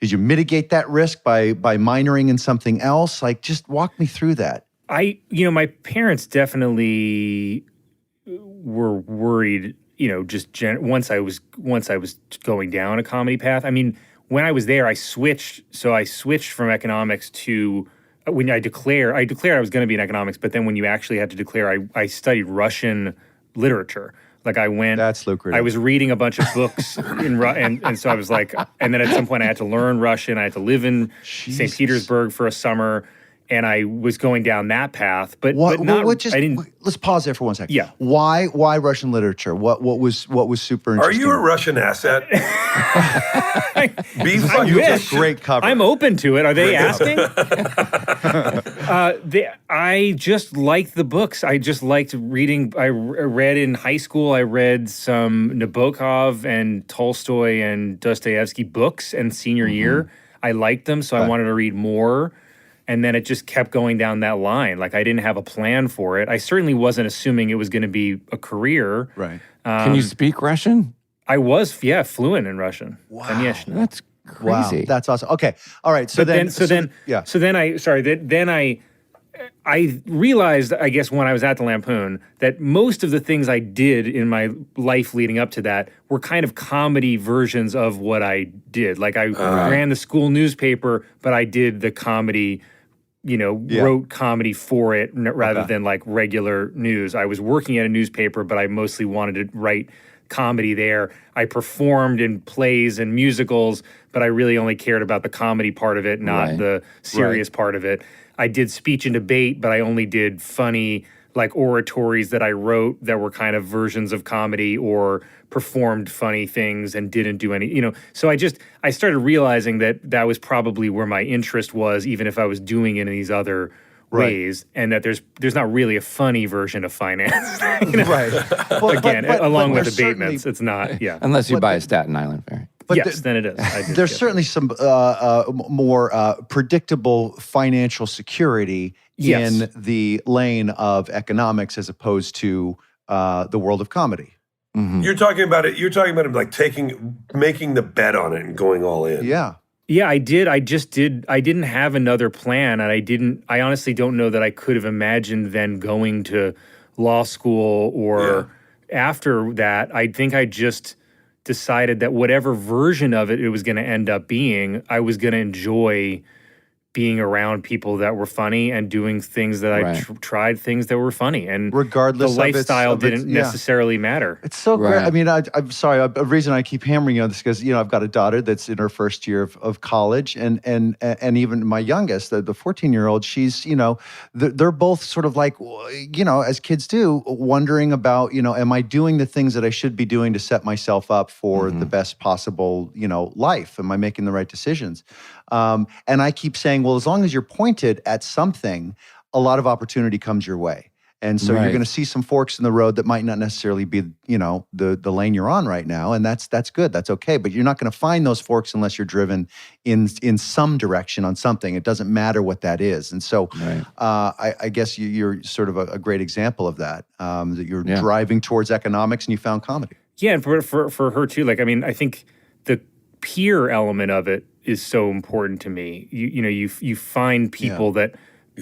mitigate that risk by minoring in something else? Like, just walk me through that. My parents definitely were worried. Once I was going down a comedy path. I mean, when I was there, I switched. So I switched from economics to. When I declared I was going to be in economics, but then when you actually had to declare, I studied Russian literature. Like I went, that's lucrative. I was reading a bunch of books and so I was like, and then at some point I had to learn Russian. I had to live in St. Petersburg for a summer, and I was going down that path. But let's pause there for 1 second. Yeah. Why Russian literature? What was super interesting? Are you a Russian asset? Great cover. I'm open to it. Are they asking? I just liked the books. I just liked reading. I read in high school. I read some Nabokov and Tolstoy and Dostoevsky books. And senior year, I liked them, so I wanted to read more. And then it just kept going down that line. Like I didn't have a plan for it. I certainly wasn't assuming it was going to be a career. Right. Can you speak Russian? I was, fluent in Russian. Wow. Конечно. That's Wow, crazy. that's awesome. Okay, all right. So then I realized, I guess, when I was at the Lampoon, that most of the things I did in my life leading up to that were kind of comedy versions of what I did. Like I ran the school newspaper, but I did the comedy, wrote comedy for it rather than like regular news. I was working at a newspaper, but I mostly wanted to write comedy there. I performed in plays and musicals, but I really only cared about the comedy part of it, not the serious part of it. I did speech and debate, but I only did funny like oratories that I wrote that were kind of versions of comedy, or performed funny things and didn't do any, So I started realizing that was probably where my interest was, even if I was doing it in these other ways, and that there's not really a funny version of finance. Right. Well, Again, but along with there's abatements, it's not. Yeah. Unless you buy a Staten Island ferry. But Yes, then it is. I did there's get certainly some more predictable financial security Yes. in the lane of economics as opposed to the world of comedy. You're talking about it. You're talking about it like making the bet on it and going all in. Yeah. Yeah, I did. I just did. I didn't have another plan, and I honestly don't know that I could have imagined then going to law school or after that. I think I just decided that whatever version of it was going to end up being, I was going to enjoy being around people that were funny and doing things that I tried things that were funny, and Regardless the of its- lifestyle of its- didn't yeah. necessarily matter. It's so great. Right. I mean, I'm sorry. A reason I keep hammering you on this because I've got a daughter that's in her first year of college, and even my youngest, the 14-year-old, she's they're both sort of like as kids do, wondering about am I doing the things that I should be doing to set myself up for the best possible life? Am I making the right decisions? And I keep saying, well, as long as you're pointed at something, a lot of opportunity comes your way. And so you're going to see some forks in the road that might not necessarily be, the lane you're on right now. And that's good. That's okay. But you're not going to find those forks unless you're driven in some direction on something. It doesn't matter what that is. And so I guess you're sort of a great example of that, that you're driving towards economics and you found comedy. Yeah, and for her too. Like, I mean, I think the peer element of it is so important to me. You find people that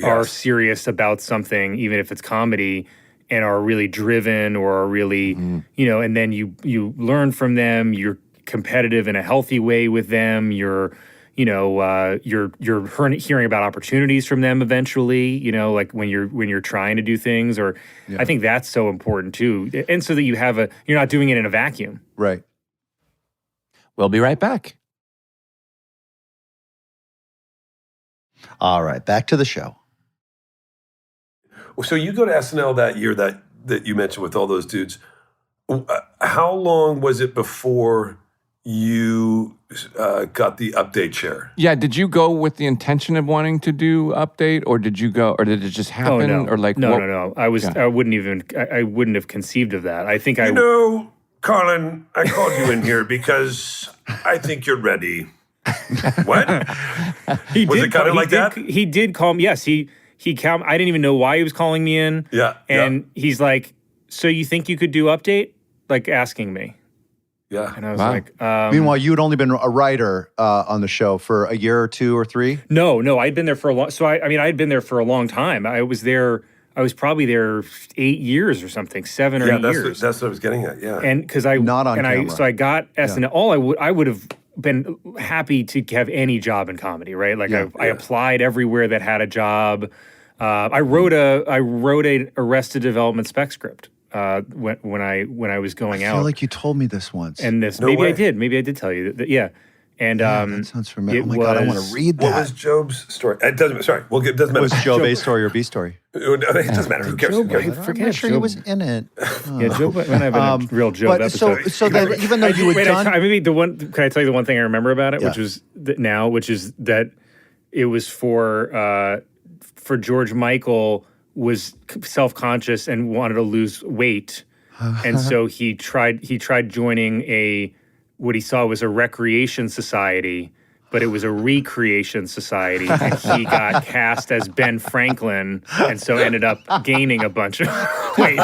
are serious about something, even if it's comedy, and are really driven or are really, and then you learn from them. You're competitive in a healthy way with them. You're hearing about opportunities from them eventually. Like when you're trying to do things, or I think that's so important too. And so that you're not doing it in a vacuum. Right. We'll be right back. All right, back to the show. So you go to SNL that year that you mentioned with all those dudes. How long was it before you got the update chair? Yeah, did you go with the intention of wanting to do update, or did you go, or did it just happen? Oh, no. Or like No. I wouldn't have conceived of that. I think Colin, I called you in here because I think you're ready. What? Was it kind of like that? He did call me. Yes, he called. I didn't even know why he was calling me in. Yeah. And he's like, "So you think you could do update?" Like asking me. Yeah. And I was Wow. like, Meanwhile, you had only been a writer on the show for a year or two or three? No, I'd been there for a long. So I'd been there for a long time. I was probably there 8 years or something, 7 or 8 years. That's what I was getting at. Yeah. And because Not on camera. So I got SNL. I would have been happy to have any job in comedy, right? Like I applied everywhere that had a job. I wrote a Arrested Development spec script when I was going out. I feel like you told me this once. And this No maybe way. I did. Maybe I did tell you that. Yeah. And that sounds familiar. it Oh my God, I want was- to read What that. was Job's story? It doesn't. Sorry. Well, it doesn't matter. Was Job A story or B story? It doesn't matter. Who cares? Who cares? I forget. I'm not sure he Job- was in it. Yeah, Joe. When I've been a real Joe But episode. so then even though you had Wait, done, can I tell you the one thing I remember about it, Yeah. which was which is that it was for George Michael was self-conscious and wanted to lose weight, and so he tried joining what he saw was a recreation society but it was a recreation society, and he got cast as Ben Franklin, and so ended up gaining a bunch of weight.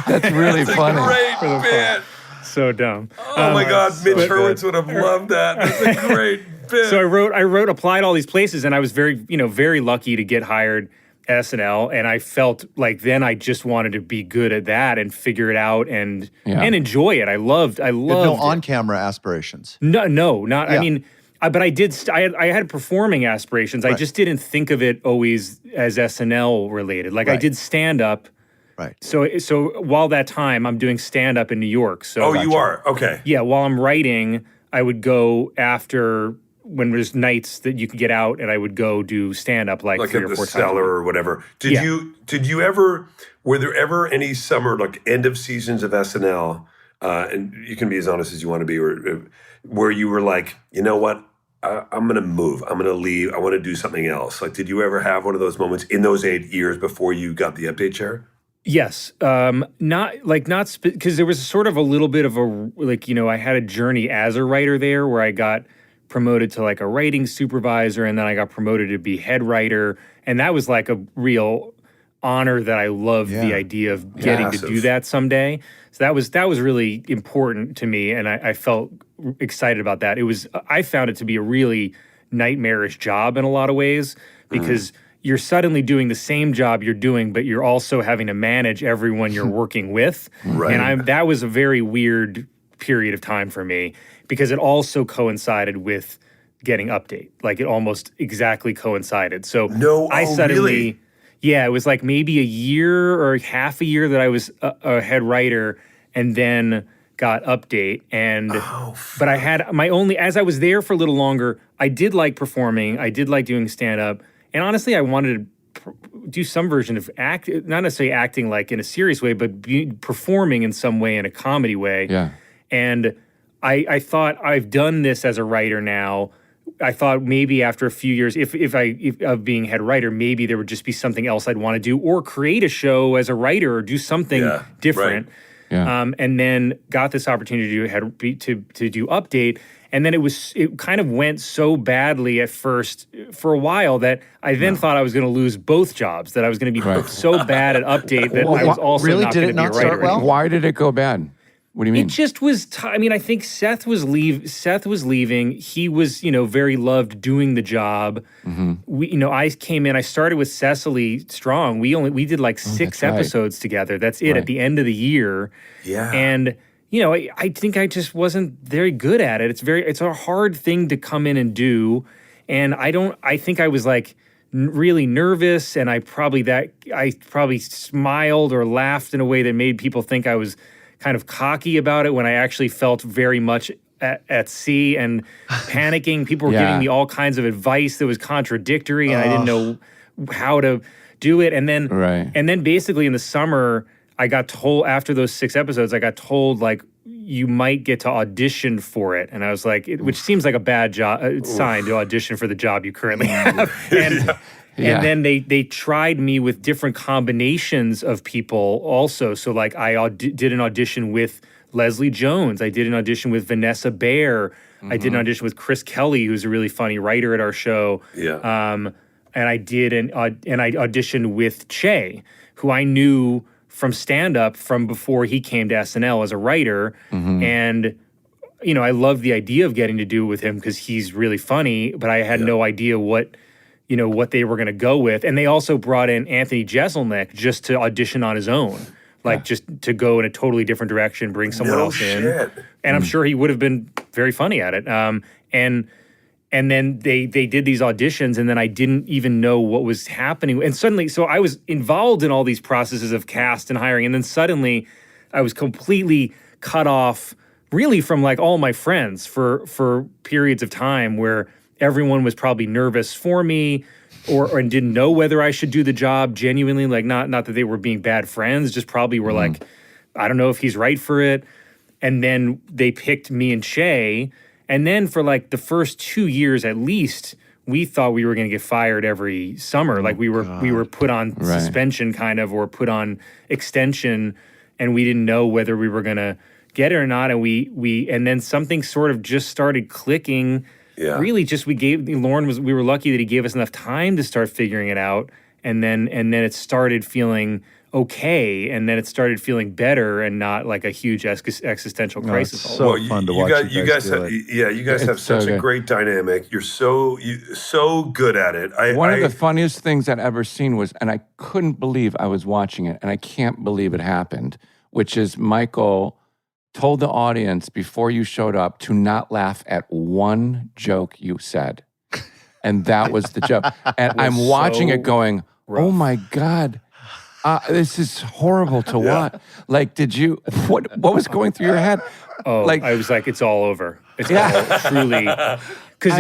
That's really funny. Great bit. So dumb. Oh my God, Mitch Hurwitz would have loved that. That's a great bit. So I applied all these places, and I was very lucky to get hired at SNL, and I felt like then I just wanted to be good at that and figure it out and enjoy it. I loved No on-camera aspirations. not. Yeah. I mean, but I did. I had performing aspirations. I just didn't think of it always as SNL related. Like I did stand up. Right. So while that time I'm doing stand up in New York. So you are? Okay. yeah. While I'm writing, I would go after when there's nights that you could get out, and I would go do stand up like 3 at or the 4 cellar times. or whatever. Did you ever, were there ever any summer, like end of seasons of SNL, and you can be as honest as you want to be, or where you were like, you know what, I'm going to move, I'm going to leave, I want to do something else. Like, did you ever have one of those moments in those 8 years before you got the update chair? Yes. Because there was sort of a little bit of I had a journey as a writer there where I got promoted to like a writing supervisor, and then I got promoted to be head writer. And that was like a real honor that I loved the idea of getting to do that someday. So that was really important to me, and I felt excited about that. I found it to be a really nightmarish job in a lot of ways, because you're suddenly doing the same job you're doing, but you're also having to manage everyone you're working with. Right. And that was a very weird period of time for me, because it also coincided with getting Update. Like it almost exactly coincided. So I suddenly, really? Yeah, it was like maybe a year or half a year that I was a head writer, and then got Update. And but I had as I was there for a little longer, I did like performing. I did like doing stand-up. And honestly, I wanted to do some version of not necessarily acting like in a serious way, but performing in some way, in a comedy way. Yeah. And I thought, I've done this as a writer now. I thought maybe after a few years, if of being head writer, maybe there would just be something else I'd want to do, or create a show as a writer, or do something different. Right. Yeah. And then got this opportunity to do Update. And then it kind of went so badly at first for a while that I then thought I was going to lose both jobs, that I was going to be so bad at Update that I was also not going to be a writer. Well? Why did it go bad? What do you mean? It just was. I think Seth was leaving. He was, very loved doing the job. Mm-hmm. I came in. I started with Cecily Strong. We did like 6 episodes together. That's it. At the end of the year. Yeah. And I think I just wasn't very good at it. It's a hard thing to come in and do. And I think I was like really nervous, and I probably smiled or laughed in a way that made people think I was kind of cocky about it, when I actually felt very much at sea and panicking. People were giving me all kinds of advice that was contradictory, and I didn't know how to do it. And then basically in the summer, I got told, after those 6 episodes, I got told, like, you might get to audition for it. And I was like, which seems like a bad sign to audition for the job you currently have. And then they tried me with different combinations of people also. So like I did an audition with Leslie Jones. I did an audition with Vanessa Bayer. Mm-hmm. I did an audition with Chris Kelly, who's a really funny writer at our show. Yeah. And I did I auditioned with Che, who I knew from stand-up from before he came to SNL as a writer. Mm-hmm. And I loved the idea of getting to do it with him because he's really funny, but I had no idea what they were going to go with. And they also brought in Anthony Jeselnik just to audition on his own, just to go in a totally different direction, bring someone else in. And I'm sure he would have been very funny at it. And then they did these auditions, and then I didn't even know what was happening. And suddenly, so I was involved in all these processes of cast and hiring, and then suddenly I was completely cut off really from like all my friends for periods of time where everyone was probably nervous for me and didn't know whether I should do the job genuinely. Like not that they were being bad friends, just probably were like, I don't know if he's right for it. And then they picked me and Che. And then for like the first 2 years at least, we thought we were going to get fired every summer. Like we were put on suspension kind of, or put on extension. And we didn't know whether we were going to get it or not, and and then something sort of just started clicking. Yeah. Really, just we were lucky that he gave us enough time to start figuring it out, and then it started feeling okay, and then it started feeling better and not like a huge existential crisis. It's so fun to watch you guys do it. You guys have such a great dynamic. You're so good at it. One of the funniest things I'd ever seen was, and I couldn't believe I was watching it, and I can't believe it happened, which is Michael told the audience before you showed up to not laugh at one joke you said. And that was the joke. And I'm watching it going, oh my God, this is horrible to watch. Like, what was going through your head? Oh, like, I was like, it's all over. It's all truly. Because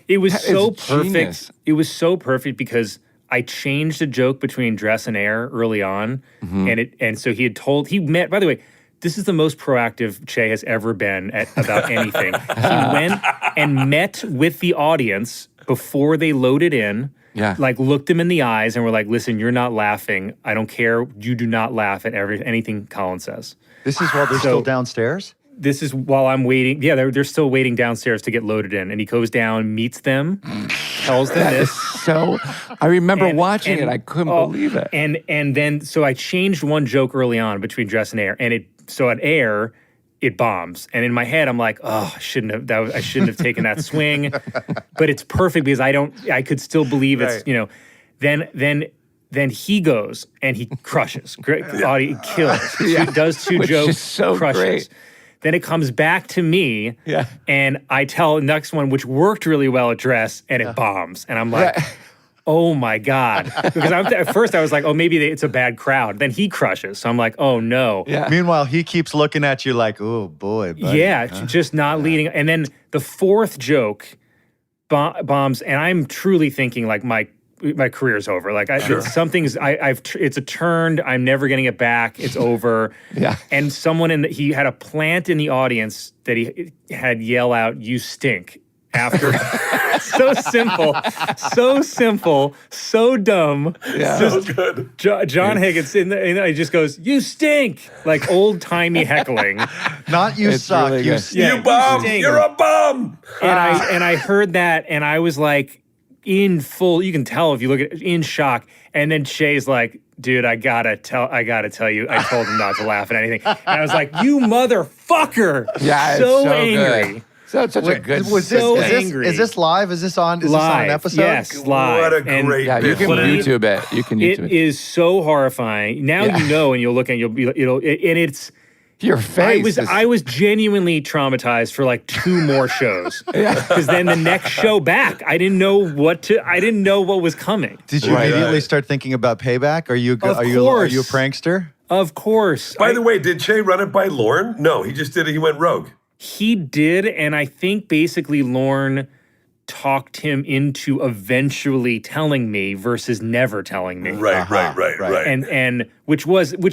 it was so perfect. Genius. It was so perfect because I changed a joke between dress and air early on. And so he met, by the way, this is the most proactive Che has ever been about anything. He went and met with the audience before they loaded in, like looked them in the eyes and were like, listen, you're not laughing. I don't care. You do not laugh at anything Colin says. This is while they're still downstairs? This is while I'm waiting. Yeah, they're still waiting downstairs to get loaded in. And he goes down, meets them, tells them this. So I remember watching it. I couldn't believe it. And then, so I changed one joke early on between dress and air. And so at air, it bombs. And in my head, I'm like, oh, I shouldn't have taken that swing. But it's perfect because I could still believe it's, then he goes and he crushes. Great, kills. Does two Which jokes, is so crushes. Great. Then it comes back to me, and I tell the next one, which worked really well at dress, and it bombs. And I'm like, oh my God. Because at first I was like, oh, maybe it's a bad crowd. Then he crushes. So I'm like, oh no. Yeah. Meanwhile, he keeps looking at you like, oh boy. Buddy. Yeah, just not leading. And then the fourth joke bombs, and I'm truly thinking like my career's over. Like it's a turned. I'm never getting it back. It's over. And he had a plant in the audience that he had yell out, "You stink." After so simple, so dumb. So good. John Higgins he just goes, "You stink," like old timey heckling. Not you suck. Really you stink. You bum. You're a bum. And I heard that, and I was like, in full. You can tell if you look at it, in shock. And then Shay's like, dude, I gotta tell you, I told him not to laugh at anything. And I was like, you motherfucker. Yeah, so angry. Good. Such a good. Angry. Is this live? Is this on an episode? Yes, live. What a great. You can YouTube it. You can YouTube it. It is so horrifying. Now you know, and you'll look and and it's. Your face. I was genuinely traumatized for like 2 more shows. Because then the next show back, I didn't know what was coming. Did you immediately start thinking about payback? Are you a prankster? Of course. By the way, did Che run it by Lorne? No, he just did it. He went rogue. He did, and I think basically Lorne talked him into eventually telling me versus never telling me. Right. And which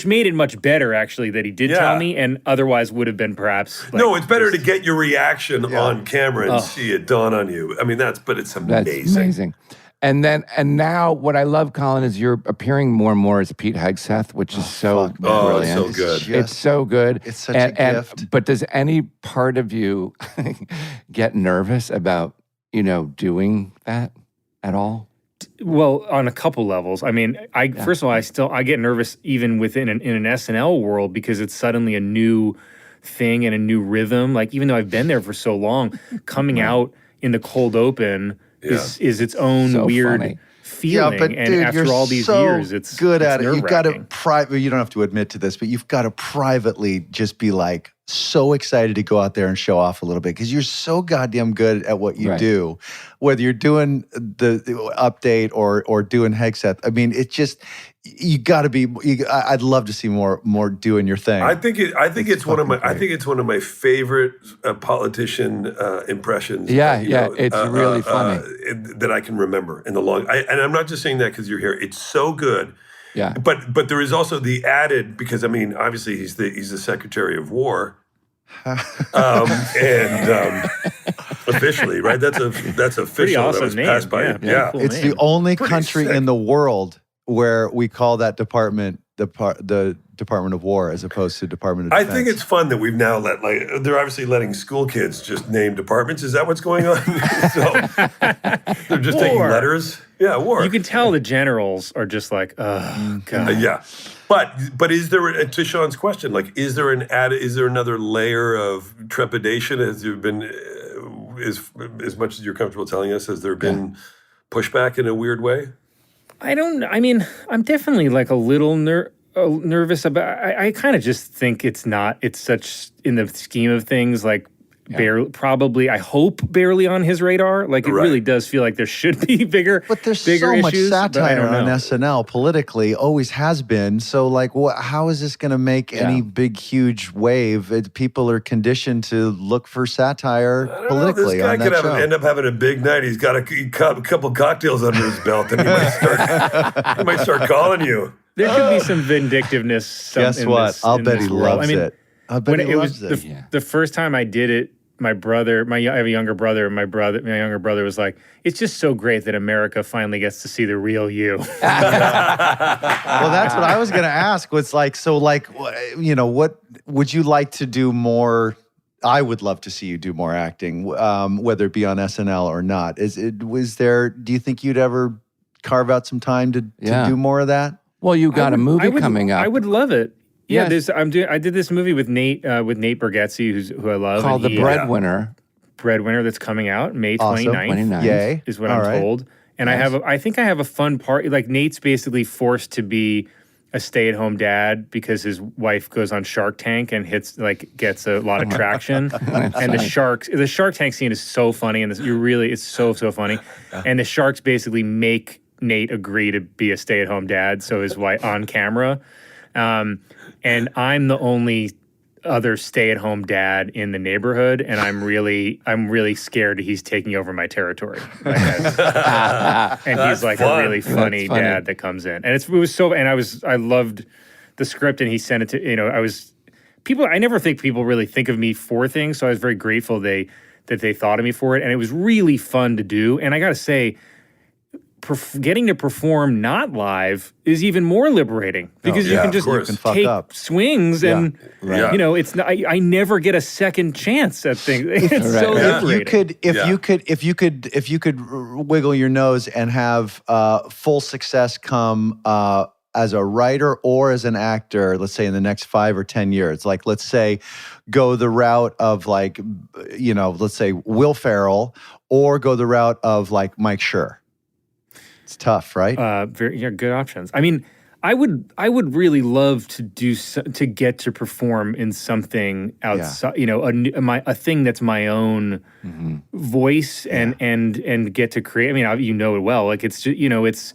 made it much better actually that he did tell me, and otherwise would have been perhaps like, no, it's better to get your reaction on camera and see it dawn on you. I mean, it's amazing. That's amazing. And now what I love, Colin, is you're appearing more and more as Pete Hegseth, which is so brilliant. It's so good. It's so good. It's such a gift. But does any part of you get nervous about doing that at all? Well, on a couple levels. I mean, first of all, I get nervous even in an SNL world because it's suddenly a new thing and a new rhythm. Like even though I've been there for so long, coming out in the cold open is its own weird feeling. Yeah, but and dude, after all these years, it's good at it. You've got to you don't have to admit to this, but you've got to privately just be like so excited to go out there and show off a little bit because you're so goddamn good at what you do, whether you're doing the update or doing Hegseth. I mean, it's just you got to be. I'd love to see more doing your thing. I think it's one of my favorite politician impressions. It's really funny that I can remember in the long. And I'm not just saying that because you're here. It's so good. Yeah, but there is also the added because I mean obviously he's the Secretary of War, and officially right that's official. Awesome that was name. Passed by Cool it's name. the only country in the world where we call that department the Department of War as opposed to Department of I Defense. think it's fun that we've now they're obviously letting school kids just name departments. Is that what's going on? So they're just taking letters. Yeah, war. You can tell the generals are just like, oh, God. Yeah. But is there, to Sean's question, like, is there another layer of trepidation? Has there been, as much as you're comfortable telling us, has there been pushback in a weird way? I'm definitely like a little nervous about, I kind of just think it's such, in the scheme of things, like, probably, I hope, barely on his radar. Like, it really does feel like there should be bigger But there's bigger so much issues, satire on SNL politically, always has been. So, like, how is this going to make any big, huge wave? People are conditioned to look for satire politically. This guy on that could show. end up having a big night. He's got a couple cocktails under his belt, and he might start calling you. There could be some vindictiveness. Guess what? I'll bet he loves it. I bet he loves it. The first time I did it, my brother, I have a younger brother, and my younger brother was like, "It's just so great that America finally gets to see the real you." Well, that's what I was going to ask. Was like, what would you like to do more? I would love to see you do more acting, whether it be on SNL or not. Do you think you'd ever carve out some time to do more of that? Well, you got a movie coming up. I would love it. Yeah, Yes. I did this movie with Nate Bargatze, who I love, called The Breadwinner. Breadwinner, that's coming out May 29th. Yay. Is what I'm told. And I think I have a fun part. Like, Nate's basically forced to be a stay-at-home dad because his wife goes on Shark Tank and gets a lot of traction. And the Shark Tank scene is so funny, and it's so funny. And the sharks basically make Nate agree to be a stay-at-home dad, so his wife on camera. And I'm the only other stay-at-home dad in the neighborhood, and I'm really scared he's taking over my territory. And he's like a really funny dad that comes in, and I loved the script, and he sent it to I never think people really think of me for things, so I was very grateful that they thought of me for it, and it was really fun to do. And I got to say, getting to perform not live is even more liberating because you can just take swings and it's not, I never get a second chance at things. It's so liberating. If you could wiggle your nose and have full success come as a writer or as an actor, let's say in the next 5 or 10 years, like let's say go the route of let's say Will Ferrell, or go the route of like Mike Schur. It's tough, right? Good options. I mean, I would really love to get to perform in something outside, a thing that's my own voice and get to create. I mean, it well. Like it's just,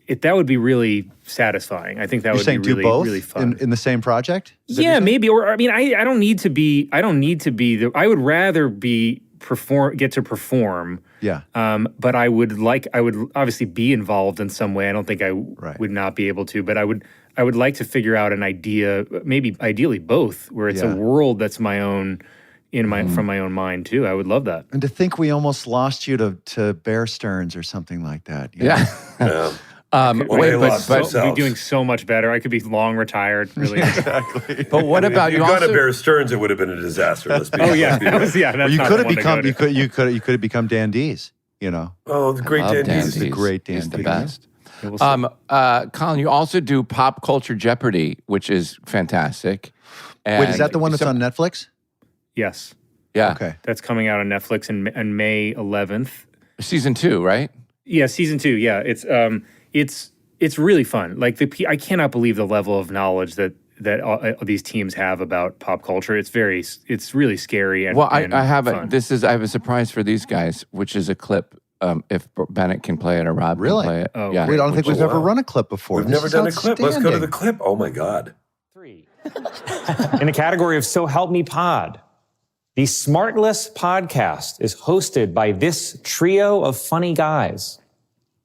that would be really satisfying. I think that would be really, really fun. In the same project? Yeah, maybe. Or I mean, I don't need to be. I would rather get to perform. Yeah. But I would obviously be involved in some way. I don't think I would not be able to, but I would like to figure out an idea, maybe ideally both, where it's a world that's my own from my own mind too. I would love that. And to think we almost lost you to Bear Stearns or something like that. But be doing so much better. I could be long retired, really. Exactly. But what about you? Gone to Bear Stearns, it would have been a disaster. Let's be honest. Well, you could have become Dan Dees. Oh, the great Dan Dees. The great Dan He's Dees. the best. Colin, you also do Pop Culture Jeopardy, which is fantastic. Wait, is that the one that's on Netflix? Yes. Yeah. Okay. That's coming out on Netflix on May 11th. Season 2, right? Yeah, season 2. Yeah, it's really fun. Like I cannot believe the level of knowledge that these teams have about pop culture. It's really scary and I have fun. I have a surprise for these guys, which is a clip. If Bennett can play it or Rob can play it. Oh, yeah. I don't think we've ever run a clip before. We've never done a clip. Let's go to the clip. Oh my God. 3. In the category of So Help Me Pod, the SmartLess podcast is hosted by this trio of funny guys.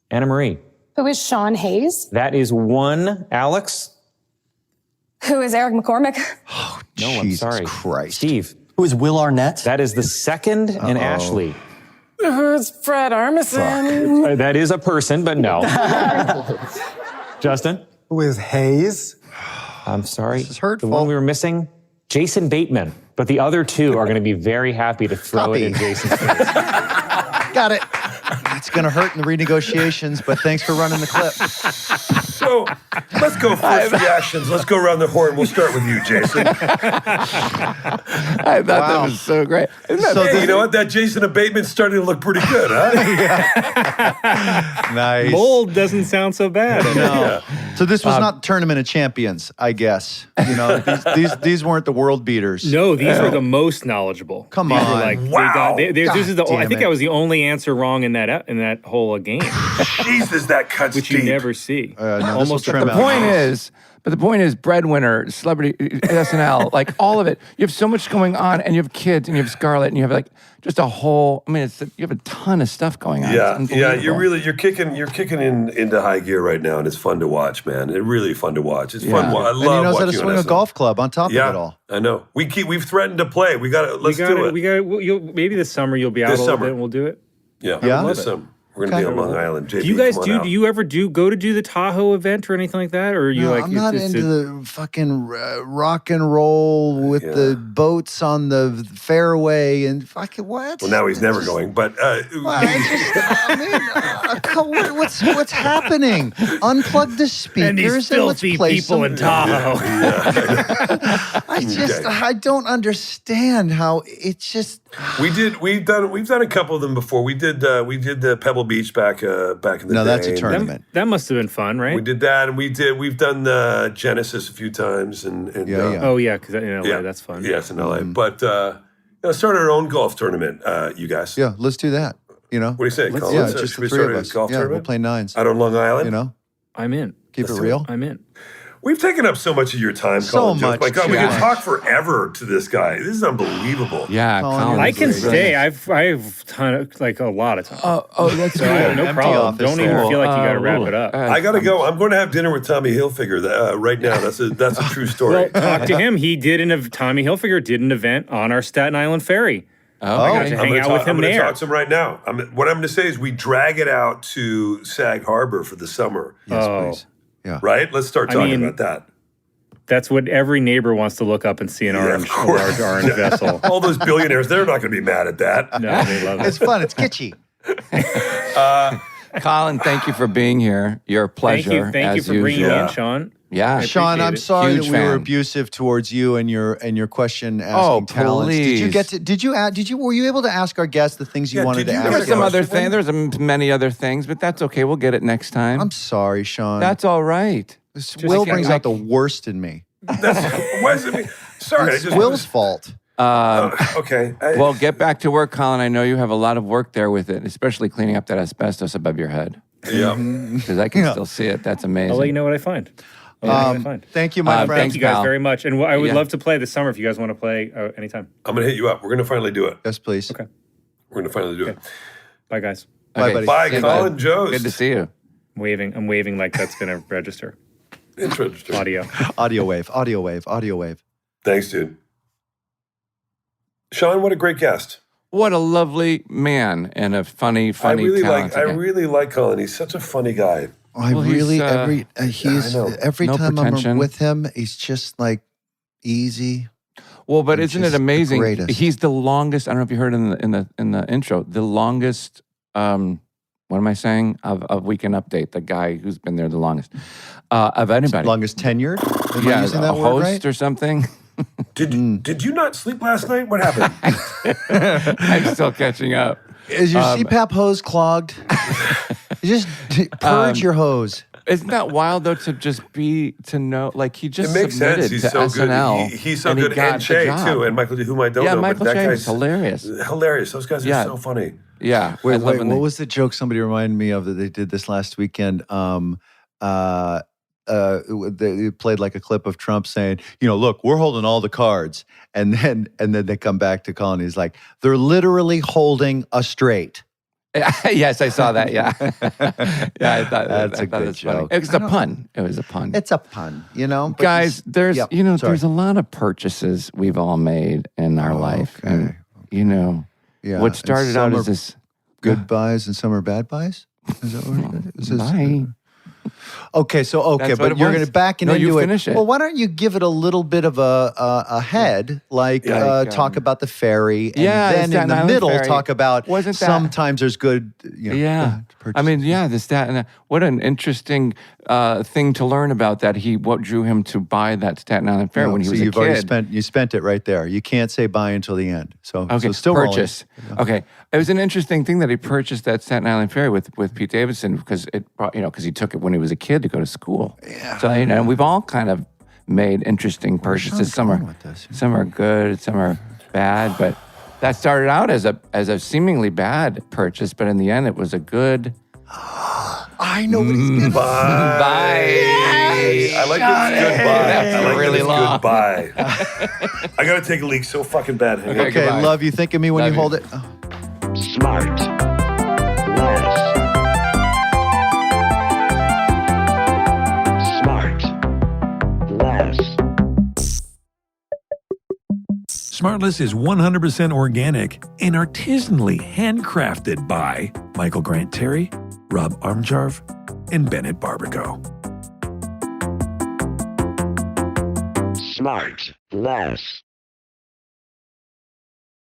Anna Marie. Who is Sean Hayes? That is one. Alex. Who is Eric McCormick? Oh, no, Jesus I'm sorry. Christ. Steve. Who is Will Arnett? That is the second. And Ashley. Who's Fred Armisen? That is a person, but no. Justin. Who is Hayes? I'm sorry. This is hurtful. The one we were missing? Jason Bateman. But the other two are going to be very happy to throw it in Jason's face. Got it. It's going to hurt in the renegotiations, but thanks for running the clip. So let's go first reactions. Let's go around the horn. We'll start with you, Jason. I thought that was so great. So you know what? That Jason Abatement's starting to look pretty good, huh? Nice. Mold doesn't sound so bad. No. So this was not Tournament of Champions, I guess. You know, these weren't the world beaters. No, these were the most knowledgeable. Come These on. were like, Wow. this is the. damn I think it. I was the only answer wrong in that whole game, Jesus, that cuts which deep. you never see. No, this will Almost trim The out. point is, breadwinner, celebrity, SNL, like all of it. You have so much going on, and you have kids, and you have Scarlett, and you have like just a whole. I mean, you have a ton of stuff going on. Yeah, It's yeah, unbelievable. you're kicking into high gear right now, and it's fun to watch, man. It's really fun to watch. It's fun. I love And he knows how to watching swing a SNL. golf club on top of it all. I know. We've threatened to play. Let's do it. We got it. Maybe this summer you'll be out This a little summer. bit, and we'll do it. Yeah, Yeah? this summer. We're gonna be on Long Island. JB, Do you guys come on do? out. Do you ever go to do the Tahoe event or anything like that, or are you No, like? I'm not it's- into the fucking rock and roll with the boats on the fairway and fucking what? Well, now he's never going. But What's happening? Unplug the speakers and these let's filthy play people some. in Tahoe. I don't understand how it's just. we've done a couple of them before. We did the Pebble Beach back in the day. No, that's a tournament. That must have been fun, right? We did that, and we've done the Genesis a few times, and Yeah. Oh yeah, because in LA, that's fun. Yes, in LA. But start our own golf tournament, you guys. Yeah, let's do that. You know, What do you say, Colin? yeah, Should just we the three start of a us. golf Yeah, we'll tournament play nines. out on Long Island? You know, I'm in. keep it real. I'm in. We've taken up so much of your time, So Colin Jost. much, My God, we too can much. talk forever to this guy. This is unbelievable. Yeah, Colin, Colin I is can great. stay. I've ton of, like a lot of time. That's So I have no Empty problem. office Don't even there. feel like you got to wrap it up. I gotta go. I'm going to have dinner with Tommy Hilfiger right now. That's a true story. Well, talk to him. Tommy Hilfiger did an event on our Staten Island ferry. Oh, got to hang out with him I'm going to there. talk to him right now. What I'm going to say is we drag it out to Sag Harbor for the summer. Yes, Oh. please. Yeah. Right? Let's start talking mean, about that. That's what every neighbor wants to look up and see an Yeah, of orange, a course. large orange vessel. All those billionaires, they're not going to be mad at that. No, they love It's it. fun. It's kitschy. Colin, thank you for being here. Your pleasure. Thank you as for bringing me usual. in, Sean. Yeah, Sean, I'm appreciate it. sorry Huge that we were fan. abusive towards you and your question asking Oh, talents. please. Were you able to ask our guests the things you Yeah, wanted did to you ask? There were guys some Yeah. other things. There's many other things, but that's okay. We'll get it next time. I'm sorry, Sean. That's all right. Will I brings can't- out the worst in me. Why is it? Sorry, It's Will's fault. Okay. Well, get back to work, Colin. I know you have a lot of work there with it, especially cleaning up that asbestos above your head. yeah. Because I can still see it. That's amazing. I'll let you know what I find. I'll let you know what I find. Thank you, my friend. Thank you guys pal. very much. And I would Yeah. love to play this summer if you guys want to play anytime. I'm going to hit you up. We're going to finally do it. Yes, please. Okay. We're going to finally do it. Bye, guys. Bye, buddy. Bye, See you, Colin bud. Jost. Good to see you. I'm waving like that's going to register. Interesting. Audio. Audio wave, audio wave, audio wave. Thanks, dude. Sean, what a great guest. What a lovely man and a funny, I really talented guy. really like Colin. He's such a funny guy. I Well, really he's, he's I know. every No time pretension. I'm with him, he's just like easy. Well, but He's isn't it just the amazing? greatest. He's the longest. I don't know if you heard in the intro. The longest. What am I saying? Of Weekend Update. The guy who's been there the longest of anybody. Longest tenured. Am I yeah, using a that word host right? or something. Did you not sleep last night? What happened? I'm still catching up. Is your CPAP hose clogged? Just purge your hose. Isn't that wild though to know like he just It makes submitted sense. He's to so SNL. good. He's so and good. He got And the Che, job. too. And Michael, whom I don't Yeah, know. Michael but that Che guy's is hilarious. Hilarious. Those guys are Yeah. so funny. Yeah. I Wait, love when what they- was the joke somebody reminded me of that they did this last weekend? They played like a clip of Trump saying, look, we're holding all the cards. And then they come back to Colin. He's like, they're literally holding a straight. Yes, I saw that. Yeah, yeah. I thought That's I a thought good it was funny. joke. It was a pun. It was a pun. It's a pun, but Guys, there's Yep, sorry. there's a lot of purchases we've all made in our life, and yeah, what and started some out are as this good buys and some are bad buys. Is that what it is? Bye. Okay, so That's what but it you're was. going to back No, into you it. finish it. Well, why don't you give it a little bit of a head, like talk about the ferry, and Yeah, the then in Staten the Island middle ferry. talk about Wasn't that- sometimes there's good. Yeah. I mean, yeah, the Staten. What an interesting thing to learn about that. What drew him to buy that Staten Island Fair when he so was you've a kid. already spent it right there. You can't say buy until the end. So Okay, so still purchase. rolling. Okay, it was an interesting thing that he purchased that Staten Island Ferry with Pete Davidson because because he took it when he was a kid to go to school. Yeah. So we've all kind of made interesting purchases. Some are good, some are bad, but that started out as a seemingly bad purchase, but in the end, it was a good. I know what he's going to Bye. I like this goodbye. That's I like really this long. goodbye. I got to take a leak so fucking bad. Hang on. Okay. Okay, Goodbye. love you. Think of me when Love you you. hold it. Oh. Smart. Less. Smart. Less. SmartLess is 100% organic and artisanally handcrafted by Michael Grant Terry, Rob Armjarv, and Bennett Barbaco. Smart. Less.